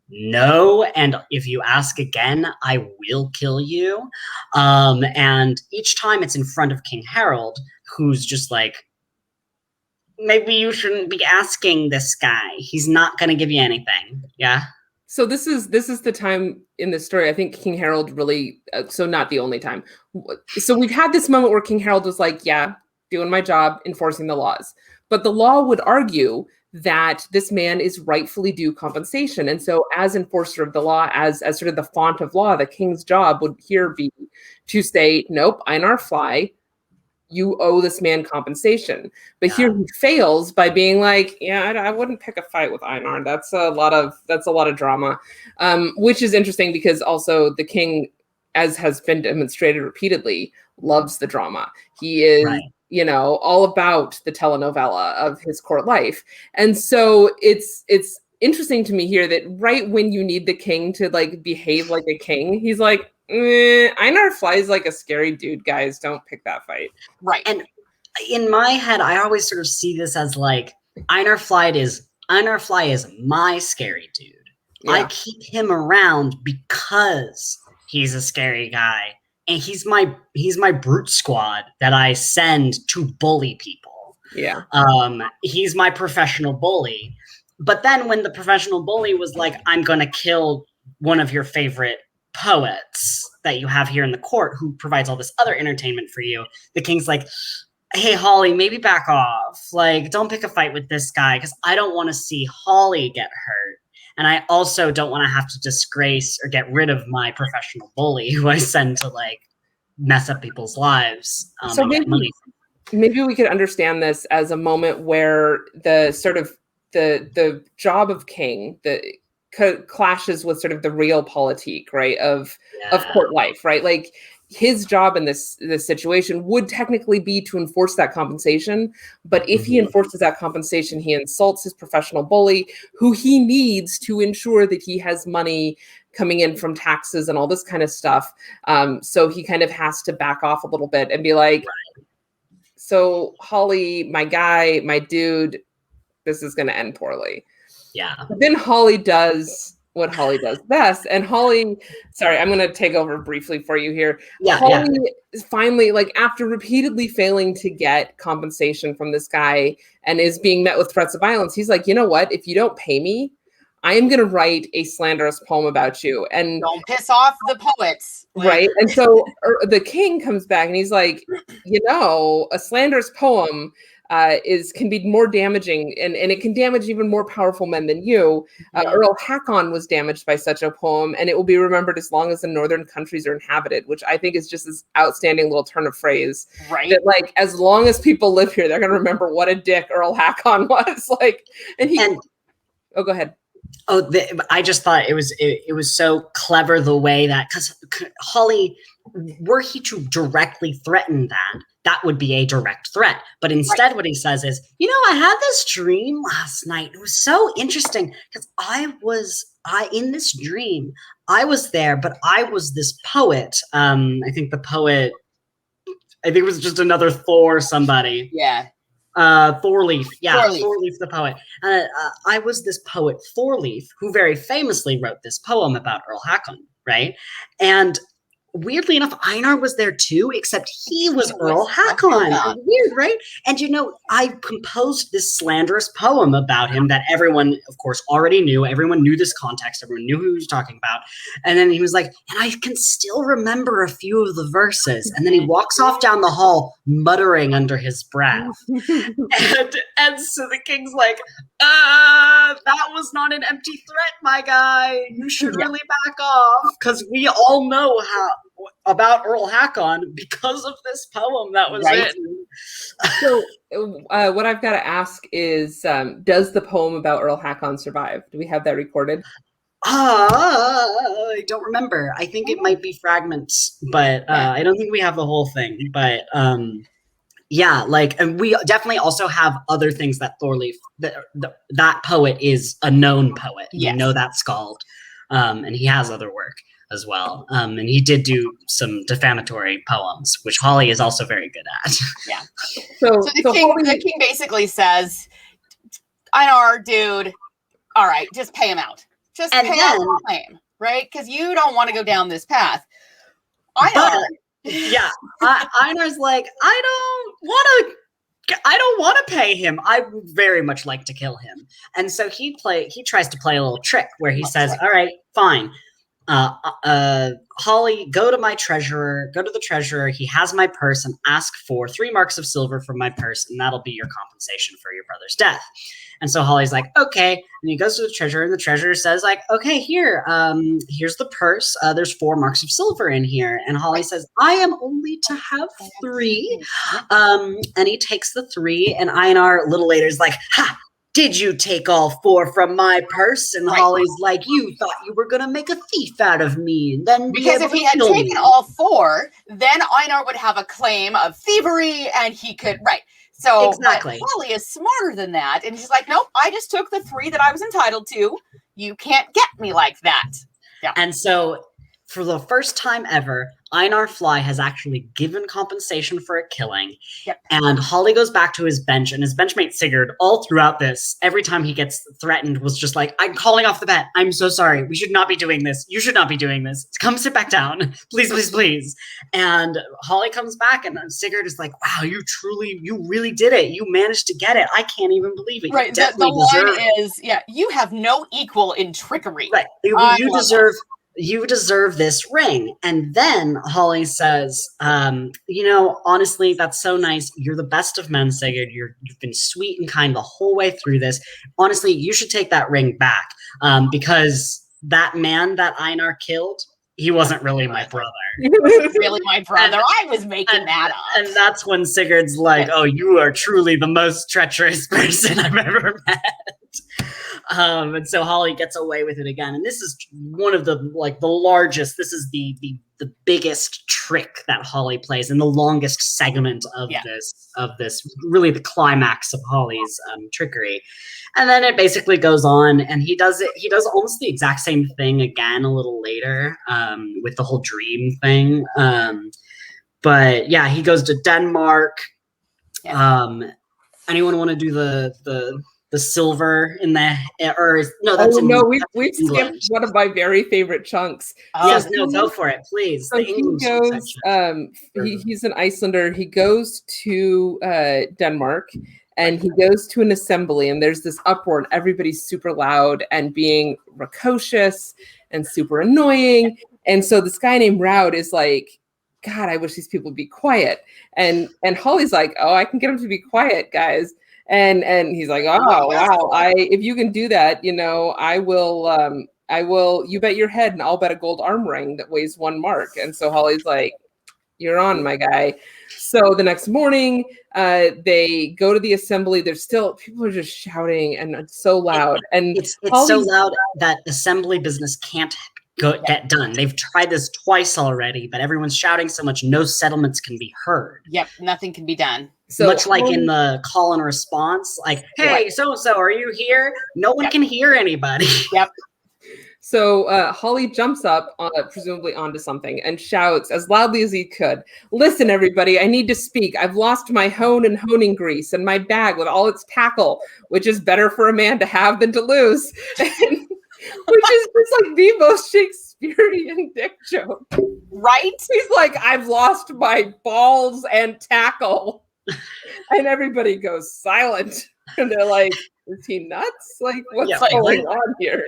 no, and if you ask again, I will kill you. And each time it's in front of King Harald, who's just like, maybe you shouldn't be asking this guy. He's not going to give you anything. Yeah. So this is the time in the story. I think King Harald really, so not the only time. So we've had this moment where King Harald was like, yeah, doing my job, enforcing the laws. But the law would argue that this man is rightfully due compensation. And so as enforcer of the law, as sort of the font of law, the king's job would here be to say, nope, Einar Fly, you owe this man compensation. But here he fails by being like, yeah, I wouldn't pick a fight with Einar. That's a lot of drama, which is interesting because also the king, as has been demonstrated repeatedly, loves the drama. He is, all about the telenovela of his court life. And so it's interesting to me here that right when you need the king to like behave like a king, he's like, Einar Fly is like a scary dude, guys. Don't pick that fight. Right. And in my head, I always sort of see this as like Einar Fly is my scary dude. Yeah. I keep him around because he's a scary guy. And he's my brute squad that I send to bully people. Yeah. He's my professional bully. But then when the professional bully was like, I'm gonna kill one of your favorite poets that you have here in the court who provides all this other entertainment for you, the king's like, hey, Holly, maybe back off. Like, don't pick a fight with this guy because I don't want to see Holly get hurt. And I also don't want to have to disgrace or get rid of my professional bully who I send to like mess up people's lives. So maybe we could understand this as a moment where the sort of the job of king, clashes with sort of the realpolitik, right, of court life, right? Like his job in this situation would technically be to enforce that compensation, but if he enforces that compensation, he insults his professional bully, who he needs to ensure that he has money coming in from taxes and all this kind of stuff. So he kind of has to back off a little bit and be like, so Holly, my guy, my dude, this is going to end poorly. Yeah. But then Holly does what Holly does best. And Holly, sorry, I'm going to take over briefly for you here. Yeah, Holly is finally, like, after repeatedly failing to get compensation from this guy and is being met with threats of violence, he's like, you know what? If you don't pay me, I am going to write a slanderous poem about you. And don't piss off the poets. Right. And so the king comes back and he's like, a slanderous poem can be more damaging, and it can damage even more powerful men than you. Earl Hakon was damaged by such a poem, and it will be remembered as long as the northern countries are inhabited, which I think is just this outstanding little turn of phrase. Right. That like, as long as people live here, they're going to remember what a dick Earl Hakon was. Like, oh, go ahead. Oh, I just thought it was so clever the way that, because Holly, were he to directly threaten that would be a direct threat. But instead what he says is, I had this dream last night. It was so interesting because in this dream, I was there, but I was this poet. I think it was just another Thor somebody. Yeah. Thorleif. Yeah, Thorleif the poet. I was this poet, Thorleif, who very famously wrote this poem about Earl Hakon, right? And weirdly enough, Einar was there too, except he was Earl Hakon. Weird, right? And I composed this slanderous poem about him that everyone, of course, already knew. Everyone knew this context. Everyone knew who he was talking about. And then he was like, and I can still remember a few of the verses. And then he walks off down the hall, muttering under his breath. and so the king's like, that was not an empty threat, my guy. You should really back off, because we all know about Earl Hakon because of this poem that was written. So what I've got to ask is, does the poem about Earl Hakon survive? Do we have that recorded? I don't remember. I think it might be fragments, but I don't think we have the whole thing. But and we definitely also have other things that Thorleif, that poet is a known poet. Yes. You know that skald, and he has other work as well. And he did do some defamatory poems, which Holly is also very good at. Yeah. So the king basically says, Einar, dude, all right, just pay him out. Just pay out the claim, right? Because you don't want to go down this path. Einar. Einar's like, I don't want to pay him. I would very much like to kill him. And so he tries to play a little trick where he says, all right, fine. Holly, go to the treasurer. He has my purse, and ask for 3 marks of silver from my purse, and that'll be your compensation for your brother's death. And so Holly's like, okay. And he goes to the treasurer, and the treasurer says, like, okay, here's the purse. There's 4 marks of silver in here. And Holly says, I am only to have 3. And he takes the 3, and Einar a little later is like, ha! Did you take all 4 from my purse? And Holly's like, you thought you were going to make a thief out of me. And then because if he had taken all 4, then Einar would have a claim of thievery, and he could, So exactly. Holly is smarter than that. And she's like, nope, I just took the 3 that I was entitled to. You can't get me like that. Yeah. And so for the first time ever, Einar Fly has actually given compensation for a killing. Yep. And Holly goes back to his bench, and his benchmate Sigurd, all throughout this, every time he gets threatened, was just like, I'm calling off the bet. I'm so sorry. We should not be doing this. You should not be doing this. Come sit back down. Please, please, please. And Holly comes back, and Sigurd is like, wow, you really did it. You managed to get it. I can't even believe it. Right. The line is, you have no equal in trickery. Right. You deserve this ring. And then Holly says, honestly, that's so nice. You're the best of men, Sigurd. You've been sweet and kind the whole way through this. Honestly, you should take that ring back, because that man that Einar killed, he wasn't really my brother. He wasn't really my brother. I was making that up. And that's when Sigurd's like, oh, you are truly the most treacherous person I've ever met. And so Holly gets away with it again. And this is one of the largest, this is the biggest trick that Holly plays, and the longest segment of this, really the climax of Holly's trickery. And then it basically goes on, and he does almost the exact same thing again a little later, with the whole dream thing. But yeah, he goes to Denmark. Yeah. Anyone want to do the silver in the, or no, that's we've skipped one of my very favorite chunks. Yes, go for it, please. So he goes, he's an Icelander. He goes to Denmark, and he goes to an assembly, and there's this uproar, and everybody's super loud and being precocious and super annoying. And so this guy named Raud is like, God, I wish these people would be quiet. And Holly's like, oh, I can get them to be quiet, guys. And he's like, oh, wow, if you can do that, I will, you bet your head and I'll bet a gold arm ring that weighs 1 mark. And so Holly's like, you're on, my guy. So the next morning, they go to the assembly. There's still, people are just shouting and it's so loud. And it's so loud that assembly business can't get done. They've tried this twice already, but everyone's shouting so much, no settlements can be heard. Yep, nothing can be done. So much like in the call and response, like, hey, so-and-so, are you here? No one can hear anybody. Yep. So Holly jumps up, presumably onto something, and shouts as loudly as he could, listen, everybody, I need to speak. I've lost my hone and honing grease and my bag with all its tackle, which is better for a man to have than to lose. Which is just like the most Shakespearean dick joke. Right? He's like, I've lost my balls and tackle. And everybody goes silent. And they're like, is he nuts? Like, what's going on here?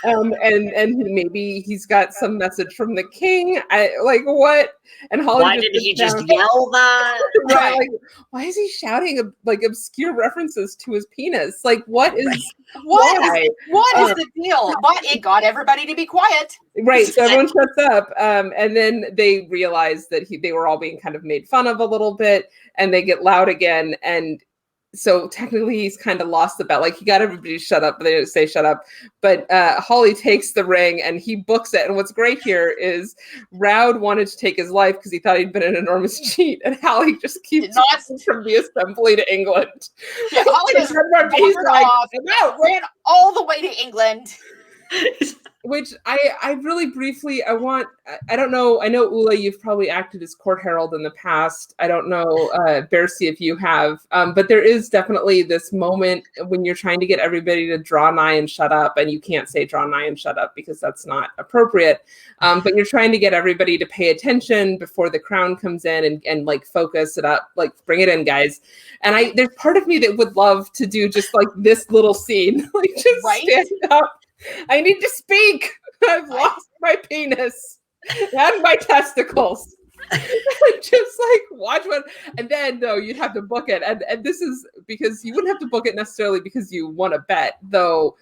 And maybe he's got some message from the king. What? And Holly, why did he just yell that? Right? Like, why is he shouting like obscure references to his penis? Like, what is the deal? But it got everybody to be quiet. Right. So everyone shuts up. And then they realize that they were all being kind of made fun of a little bit, and they get loud again. And so technically he's kind of lost the bet. Like, he got everybody to shut up, but they didn't say shut up. But Holly takes the ring and he books it. And what's great here is Raud wanted to take his life because he thought he'd been an enormous cheat. And Holly just keeps from the assembly to England. Yeah, Holly just ran all the way to England. Which I really briefly, I don't know. I know, Ula, you've probably acted as court herald in the past. I don't know, Bercy, if you have. But there is definitely this moment when you're trying to get everybody to draw nigh and shut up, and you can't say draw nigh and shut up because that's not appropriate. But you're trying to get everybody to pay attention before the crown comes in and like focus it up, like bring it in, guys. And there's part of me that would love to do just like this little scene, like just stand up. I need to speak. I've lost my penis and my testicles. Just like watch one, and then though you'd have to book it, and this is because you wouldn't have to book it necessarily because you want to bet, though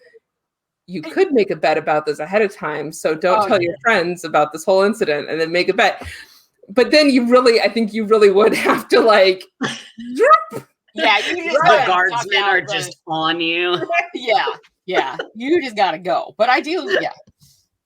you could make a bet about this ahead of time. So don't tell your friends about this whole incident and then make a bet. But then I think you really would have to like drop. Yeah, you just the guardsmen are just on you. Yeah, you just gotta go. But I do,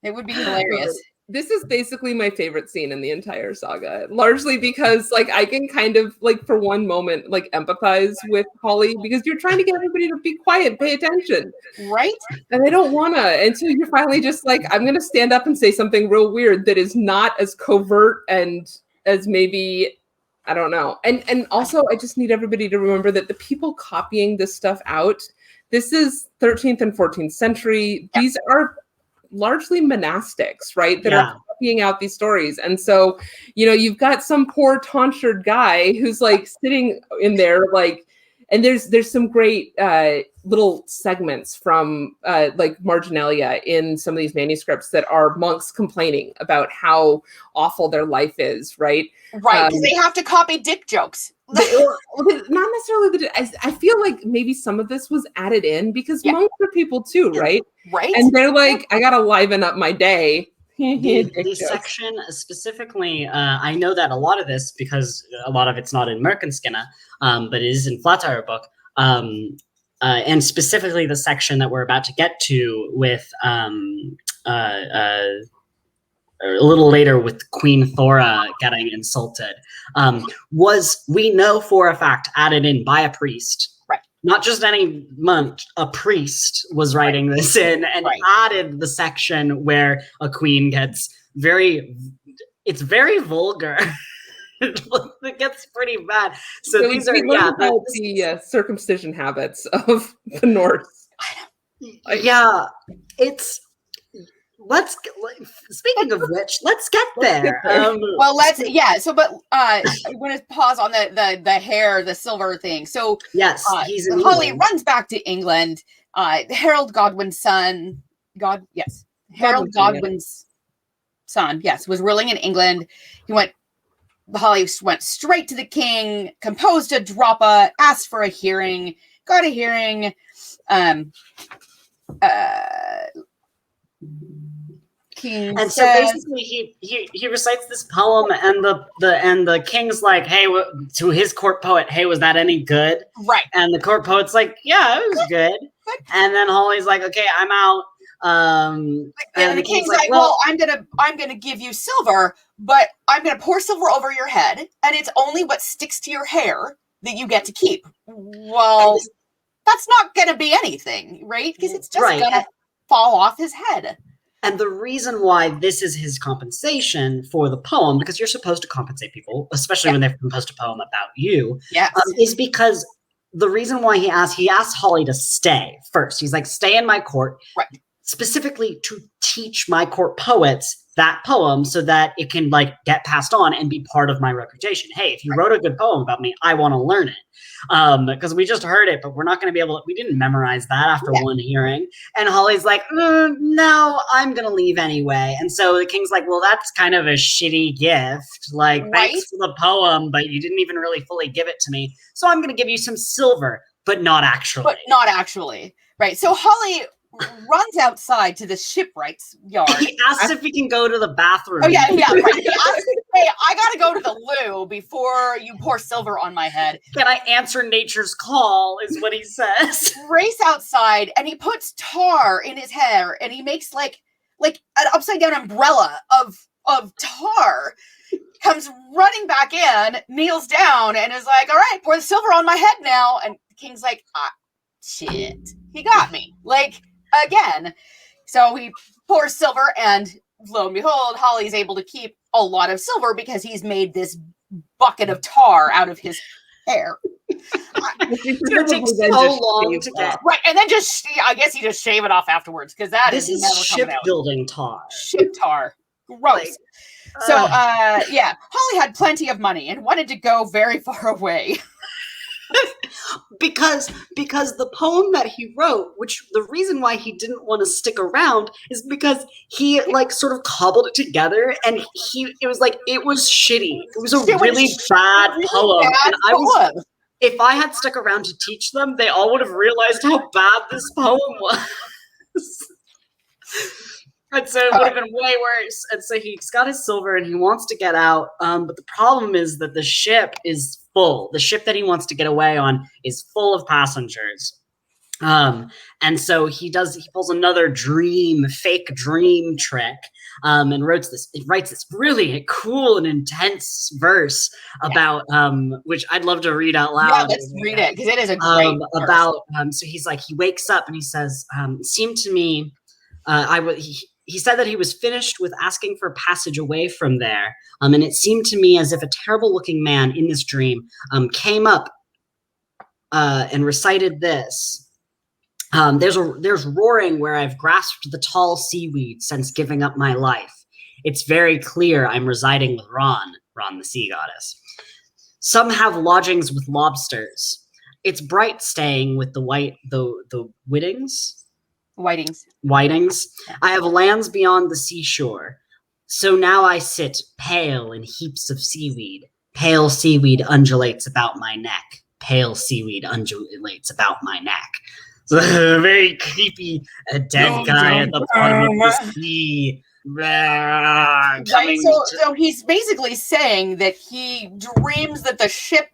it would be hilarious. This is basically my favorite scene in the entire saga, largely because like I can kind of like for one moment like empathize with Holly because you're trying to get everybody to be quiet, pay attention, right? And they don't wanna until you're finally just like, I'm gonna stand up and say something real weird that is not as covert and as maybe, I don't know. And also I just need everybody to remember that the people copying this stuff out, this is 13th and 14th century. Yeah. These are largely monastics, right? That are copying out these stories. And so, you've got some poor tonsured guy who's like sitting in there, like, and there's some great little segments from like marginalia in some of these manuscripts that are monks complaining about how awful their life is, right? Right, because they have to copy dick jokes. Not necessarily I feel like maybe some of this was added in because monks are people too, right? Right. And they're like, I gotta liven up my day. The section specifically, I know that a lot of this, because a lot of it's not in Merkenskina, but it is in þáttr book, and specifically the section that we're about to get to with a little later with Queen Thora getting insulted, was, we know for a fact, added in by a priest. Right. Not just any monk, a priest was writing this in and added the section where a queen gets it's very vulgar. It gets pretty bad. So these are, the circumcision habits of the North. Speaking of which, let's get there. Well, but when it pause on the hair, the silver thing. So yes, he's in Holly England. runs back to England. Harold Godwin's son, Harold Godwin's son, was ruling in England. He went, Holly went straight to the king, composed a droppa, asked for a hearing, got a hearing. King and says, so basically he recites this poem, and the king's like, hey, to his court poet, hey, was that any good? Right. And the court poet's like, yeah, it was good. And then Holly's like, okay, I'm out. And the king's like, well, I'm gonna give you silver, but I'm gonna pour silver over your head, and it's only what sticks to your hair that you get to keep. Well, that's not gonna be anything, right? Because it's just gonna fall off his head. And the reason why this is his compensation for the poem, because you're supposed to compensate people, especially when they've composed a poem about you, is because the reason why he asked Holly to stay first. He's like, stay in my court. Right. Specifically to teach my court poets that poem so that it can like get passed on and be part of my reputation. Hey, if you wrote a good poem about me, I want to learn it. Because we just heard it, but we're not going to be able to, we didn't memorize that after one hearing. And Holly's like, no, I'm going to leave anyway. And so the king's like, well, that's kind of a shitty gift. Like, thanks for the poem, but you didn't even really fully give it to me. So I'm going to give you some silver, but not actually. Right. So Holly runs outside to the shipwright's yard. He asks if he can go to the bathroom. Oh, yeah, right. He asks, hey, I gotta go to the loo before you pour silver on my head. Can I answer nature's call, is what he says. Race outside, and he puts tar in his hair, and he makes like an upside-down umbrella of tar. Comes running back in, kneels down, and is like, all right, pour the silver on my head now. And the king's like, shit, he got me. Like, again. So he pours silver, and lo and behold, Holly's able to keep a lot of silver because he's made this bucket of tar out of his hair. It takes so long to get. Right, and then I guess he just shave it off afterwards, because this is never shipbuilding tar. Ship tar. Gross. Holly had plenty of money and wanted to go very far away. because the poem that he wrote, which the reason why he didn't want to stick around is because he like sort of cobbled it together, and it was shitty. It was a really bad poem. And if I had stuck around to teach them, they all would have realized how bad this poem was. And so it would have been way worse. And so he's got his silver and he wants to get out. But the problem is that the ship is full. The ship that he wants to get away on is full of passengers. And so he pulls another fake dream trick, and writes this really cool and intense verse about, which I'd love to read out loud. Yeah, let's read it, because it is a great verse. So he's like, he wakes up and he says, it seemed to me, he said that he was finished with asking for passage away from there. And it seemed to me as if a terrible looking man in this dream came up and recited this. There's roaring where I've grasped the tall seaweed since giving up my life. It's very clear I'm residing with Ron the sea goddess. Some have lodgings with lobsters. It's bright staying with the Whitings. I have lands beyond the seashore. So now I sit pale in heaps of seaweed. Pale seaweed undulates about my neck. Pale seaweed undulates about my neck. So a very creepy dead guy at the bottom of the sea. So he's basically saying that he dreams that the ship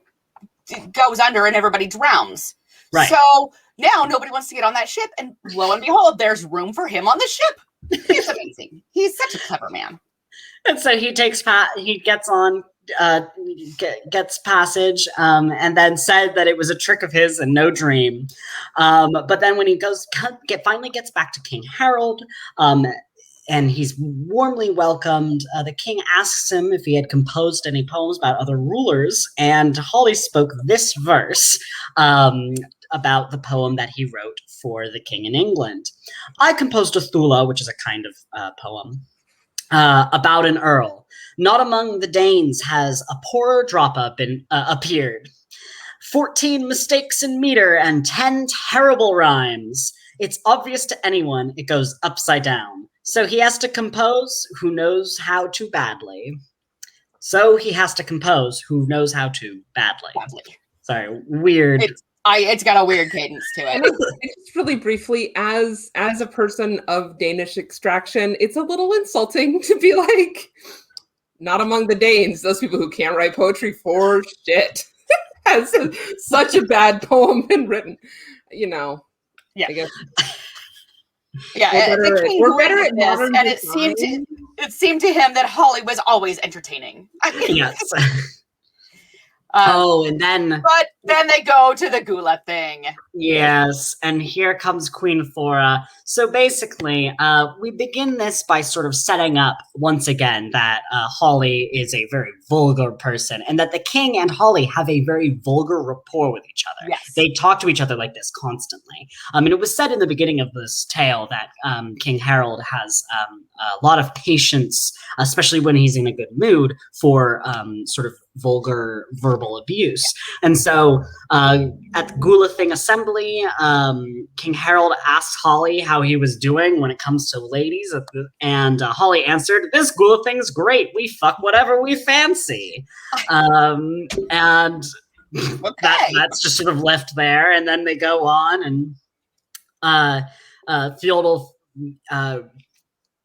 goes under and everybody drowns. Right. So now nobody wants to get on that ship, and lo and behold, there's room for him on the ship. He's amazing. He's such a clever man. And so he gets on, gets passage, and then said that it was a trick of his and no dream. But then when he finally gets back to King Harald, and he's warmly welcomed, the king asks him if he had composed any poems about other rulers, and Holly spoke this verse about the poem that he wrote for the king in England. I composed a Thula, which is a kind of poem, about an earl. Not among the Danes has a poorer droppa appeared. 14 mistakes in meter and 10 terrible rhymes. It's obvious to anyone it goes upside down. So he has to compose who knows how to badly. So he has to compose, who knows how to badly. Sorry, weird. It's got a weird cadence to it. Just really briefly, as a person of Danish extraction, it's a little insulting to be like, not among the Danes, those people who can't write poetry for shit. Has such a bad poem been written, you know. Yeah. I guess. Yeah, we're better at modern and it seemed to him that Holly was always entertaining. Yes. And then... But then they go to the Gula thing. Yes, and here comes Queen Thora. So basically, we begin this by sort of setting up, once again, that Holly is a very vulgar person, and that the king and Holly have a very vulgar rapport with each other. Yes. They talk to each other like this constantly. And it was said in the beginning of this tale that King Harald has a lot of patience, especially when he's in a good mood, for sort of vulgar verbal abuse. And so at the Gula Thing assembly, King Harald asked Holly how he was doing when it comes to ladies, and Holly answered, "This Gula Thing's great. We fuck whatever we fancy." And that's just sort of left there, and then they go on, and Thjodolf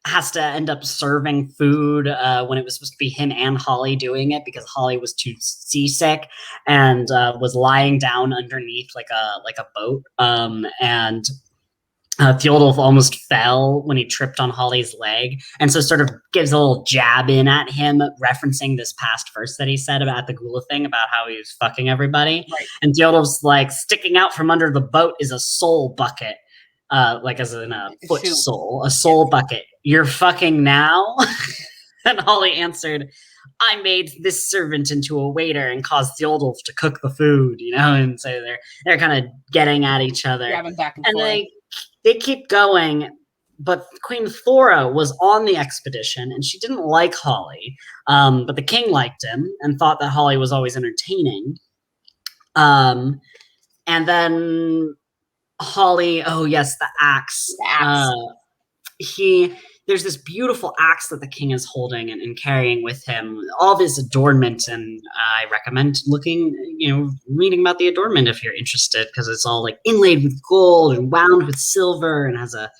has to end up serving food when it was supposed to be him and Holly doing it, because Holly was too seasick and was lying down underneath like a boat. And Thjodolf almost fell when he tripped on Holly's leg, and so sort of gives a little jab in at him, referencing this past verse that he said about the Gula Thing, about how he was fucking everybody. Right. And Thjodolf's like, sticking out from under the boat is a soul bucket. Like as in a foot soul, a soul bucket. You're fucking now? And Holly answered, "I made this servant into a waiter and caused Thjodolf to cook the food," you know, and so they're kind of getting at each other. Back and forth. They keep going, but Queen Thora was on the expedition and she didn't like Holly. But the king liked him and thought that Holly was always entertaining. And then Holly, oh yes, the axe. There's this beautiful axe that the king is holding and carrying with him, all of his adornment, and I recommend reading about the adornment if you're interested, because it's all like inlaid with gold and wound with silver and has a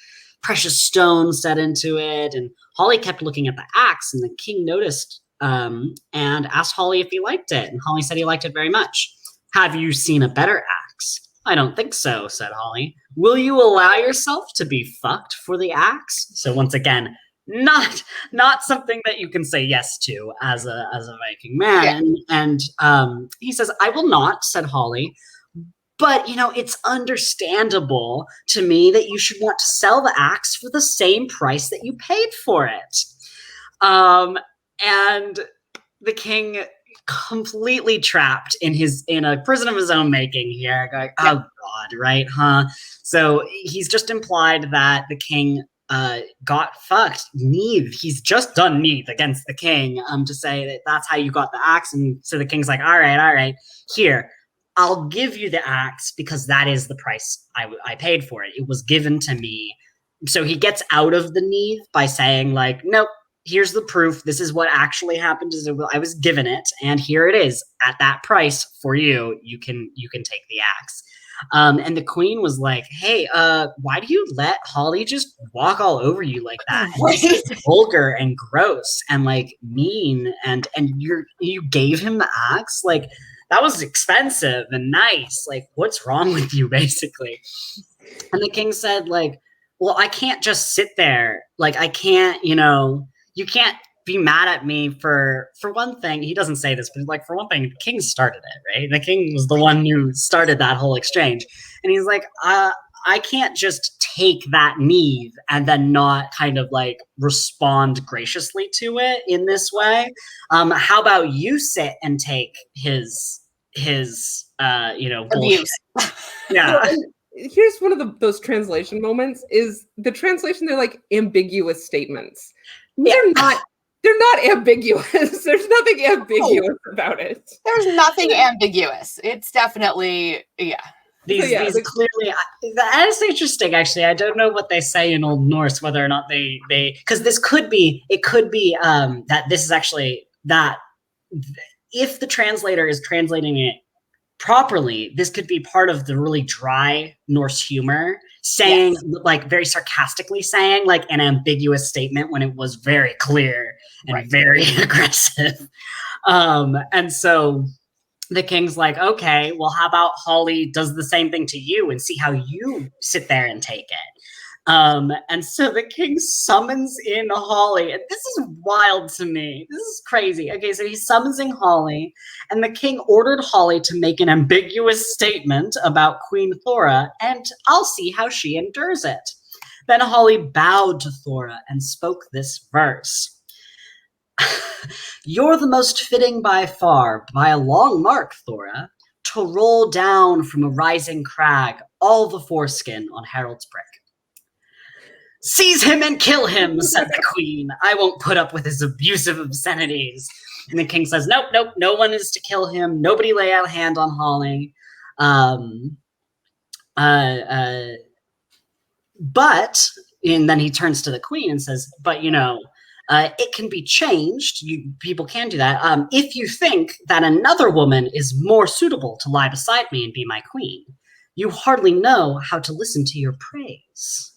precious stone set into it. And Holly kept looking at the axe, and the king noticed and asked Holly if he liked it, and Holly said he liked it very much. "Have you seen a better axe?" "I don't think so," said Holly. "Will you allow yourself to be fucked for the axe?" So once again, not something that you can say yes to as a Viking man. Yeah. And he says, "I will not," said Holly. "But, it's understandable to me that you should want to sell the axe for the same price that you paid for it." And the king, completely trapped in a prison of his own making here, going, oh god, right, huh? So he's just implied that the king got fucked. Neith, he's just done Neith against the king, to say that that's how you got the axe. And so the king's like, all right, here, I'll give you the axe because that is the price I paid for it. It was given to me. So he gets out of the Neith by saying like, nope, here's the proof. This is what actually happened. I was given it, and here it is at that price for you. You can take the axe. And the queen was like, "Hey, why do you let Holly just walk all over you like that? It's vulgar and gross and like mean, and you gave him the axe? Like, that was expensive and nice. Like, what's wrong with you, basically?" And the king said, like, "Well, I can't just sit there. Like, I can't, you can't be mad at me for one thing." He doesn't say this, but like, for one thing, the king started it, right? The king was the one who started that whole exchange. And he's like, I can't just take that need and then not kind of like respond graciously to it in this way. How about you sit and take his bullshit? Yeah. Here's one of those translation moments. Is the translation, they're like ambiguous statements. They're not ambiguous. There's nothing ambiguous about it. There's nothing ambiguous. It's definitely, These clearly, that's interesting, actually. I don't know what they say in Old Norse, whether or not they because it could be that this is actually that if the translator is translating it properly, this could be part of the really dry Norse humor, saying like very sarcastically saying like an ambiguous statement when it was very clear and very aggressive. And so the king's like, okay, well, how about Holly does the same thing to you and see how you sit there and take it. And so the king summons in Holly, and this is wild to me. This is crazy. Okay, so he's summoning Holly, and the king ordered Holly to make an ambiguous statement about Queen Thora, and I'll see how she endures it. Then Holly bowed to Thora and spoke this verse. You're the most fitting by far, by a long mark, Thora, to roll down from a rising crag all the foreskin on Harald's brick. Seize him and kill him, said the queen. I won't put up with his abusive obscenities. And the king says, nope, no one is to kill him. Nobody lay a hand on Holly. But, and then he turns to the queen and says, but it can be changed. People can do that. If you think that another woman is more suitable to lie beside me and be my queen, you hardly know how to listen to your praise.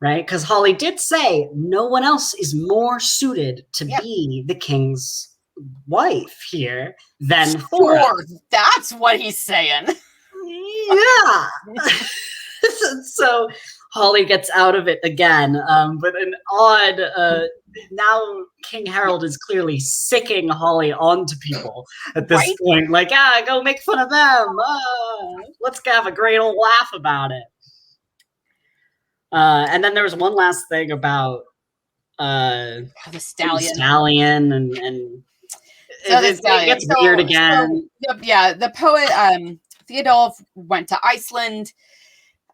Right? Because Holly did say no one else is more suited to be the king's wife here than Thor. That's what he's saying. Yeah. So Holly gets out of it again. But an odd, now King Harald is clearly sicking Holly onto people at this point. Like, go make fun of them. Let's have a great old laugh about it. And then there was one last thing about the stallion. And it gets weird again. The poet Thjodolf went to Iceland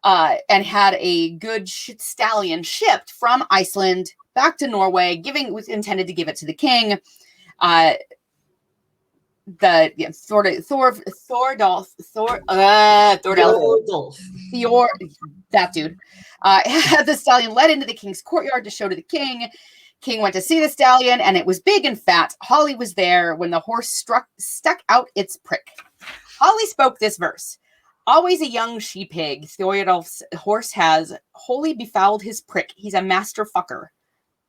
and had a good stallion shipped from Iceland back to Norway. Was intended to give it to the king. Thjodolf, that dude, had the stallion led into the king's courtyard to show to the king. King went to see the stallion, and it was big and fat. Holly was there when the horse stuck out its prick. Holly spoke this verse. Always a young she-pig, Thjodolf's horse has wholly befouled his prick. He's a master fucker.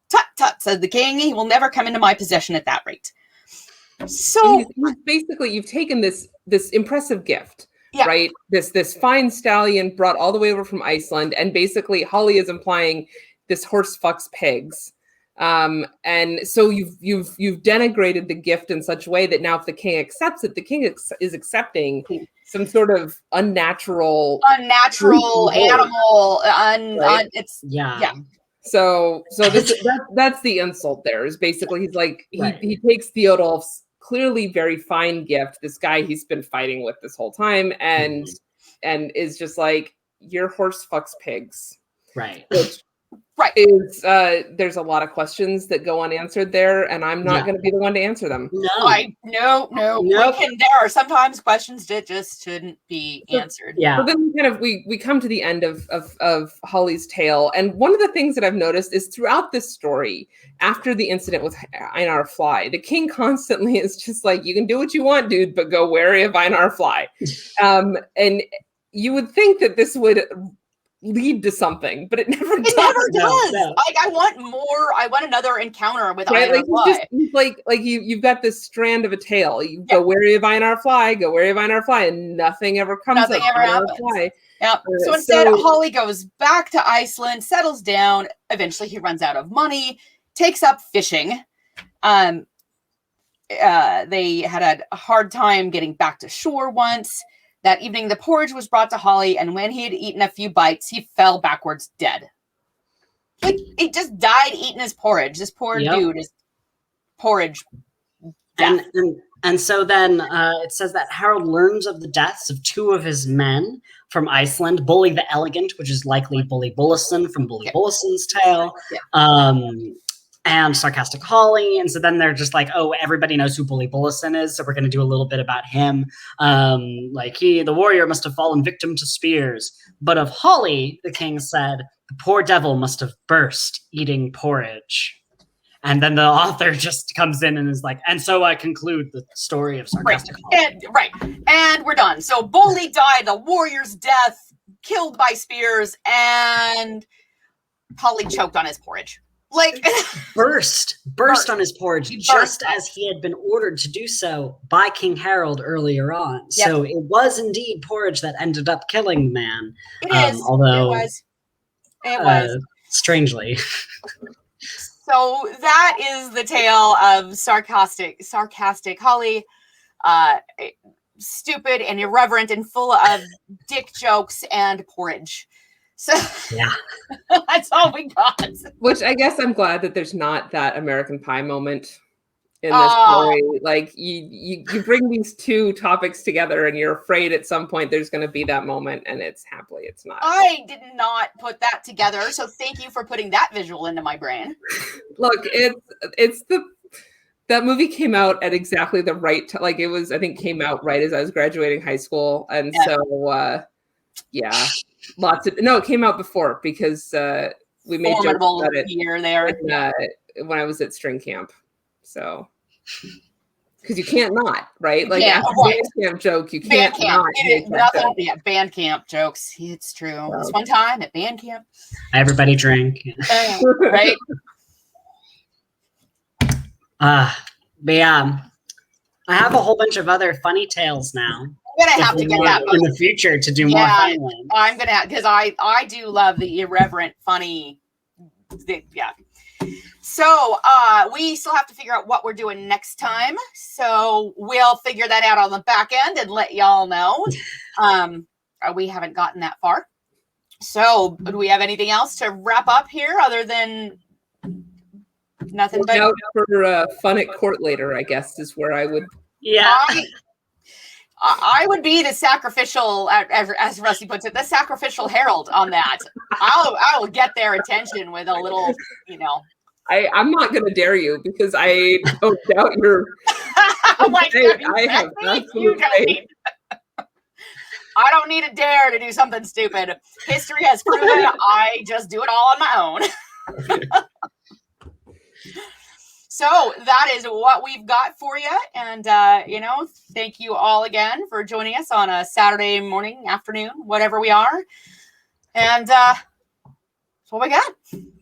Tut, tut, said the king. He will never come into my possession at that rate. So basically, you've taken this impressive gift, right? This fine stallion brought all the way over from Iceland, and basically Holly is implying this horse fucks pigs, and so you've denigrated the gift in such a way that now if the king accepts it, the king is accepting some sort of unnatural animal. So that's the insult. There is basically he's like he takes Thjodolf's clearly very fine gift, this guy he's been fighting with this whole time, and is just like, your horse fucks pigs, right? Which is there's a lot of questions that go unanswered there, and I'm not going to be the one to answer them. No. There are sometimes questions that just shouldn't be answered. So then we come to the end of Holly's tale, and one of the things that I've noticed is throughout this story, after the incident with Einar Fly, the king constantly is just like, you can do what you want, dude, but go wary of Einar Fly. And you would think that this would lead to something, but it never does. No. Like, I want more. I want another encounter with Einar Fly. He's like you've got this strand of a tale. You go wary of Einar Fly, and nothing ever comes. Nothing ever happens. So instead, Holly goes back to Iceland, settles down. Eventually, he runs out of money, takes up fishing. They had a hard time getting back to shore once. That evening, the porridge was brought to Holly, and when he had eaten a few bites, he fell backwards dead. Like, he just died eating his porridge. This poor dude is porridge death. And so then it says that Harald learns of the deaths of two of his men from Iceland, Bully the Elegant, which is likely Bully Bullison from Bully Bullison's tale, and Sarcastic Halli. And so then they're just like, oh, everybody knows who Bully Bullison is, so we're going to do a little bit about him. The warrior must have fallen victim to spears. But of Holly, the king said, the poor devil must have burst eating porridge. And then the author just comes in and is like, and so I conclude the story of Sarcastic Halli. And we're done. So Bolli died a warrior's death, killed by spears, and Halli choked on his porridge. Like burst on his porridge, just as he had been ordered to do so by King Harald earlier on. Yep. So it was indeed porridge that ended up killing the man. It is. Although it was. Strangely. So that is the tale of Sarcastic Halli. Stupid and irreverent and full of dick jokes and porridge. So yeah, that's all we got. Which I guess I'm glad that there's not that American Pie moment in this story. Like you bring these two topics together, and you're afraid at some point there's going to be that moment, and it's not. I did not put that together, so thank you for putting that visual into my brain. Look, that movie came out at exactly the right time. Like I think came out right as I was graduating high school, and so yeah. It came out before because we made jokes about it year there when I was at string camp. So because you can't not, right? Like after band camp joke, you can't not. Band camp jokes. It's true. This one time at band camp, everybody drank. Right. But yeah, I have a whole bunch of other funny tales now. I'm gonna have to get that in the future to do more funny ones. I'm gonna because I do love the irreverent funny. Yeah. So we still have to figure out what we're doing next time. So we'll figure that out on the back end and let y'all know. We haven't gotten that far. So do we have anything else to wrap up here other than nothing? But out for fun at court later, I guess is where I would. Yeah. I would be the sacrificial, as Rusty puts it, the sacrificial herald on that. I will get their attention with a little, I'm not going to dare you because I don't doubt your. I have absolute faith. I don't need a dare to do something stupid. History has proven I just do it all on my own. So that is what we've got for you. And, thank you all again for joining us on a Saturday morning, afternoon, whatever we are. And that's what we got.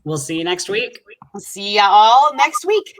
We'll see you next week. We'll see you all next week.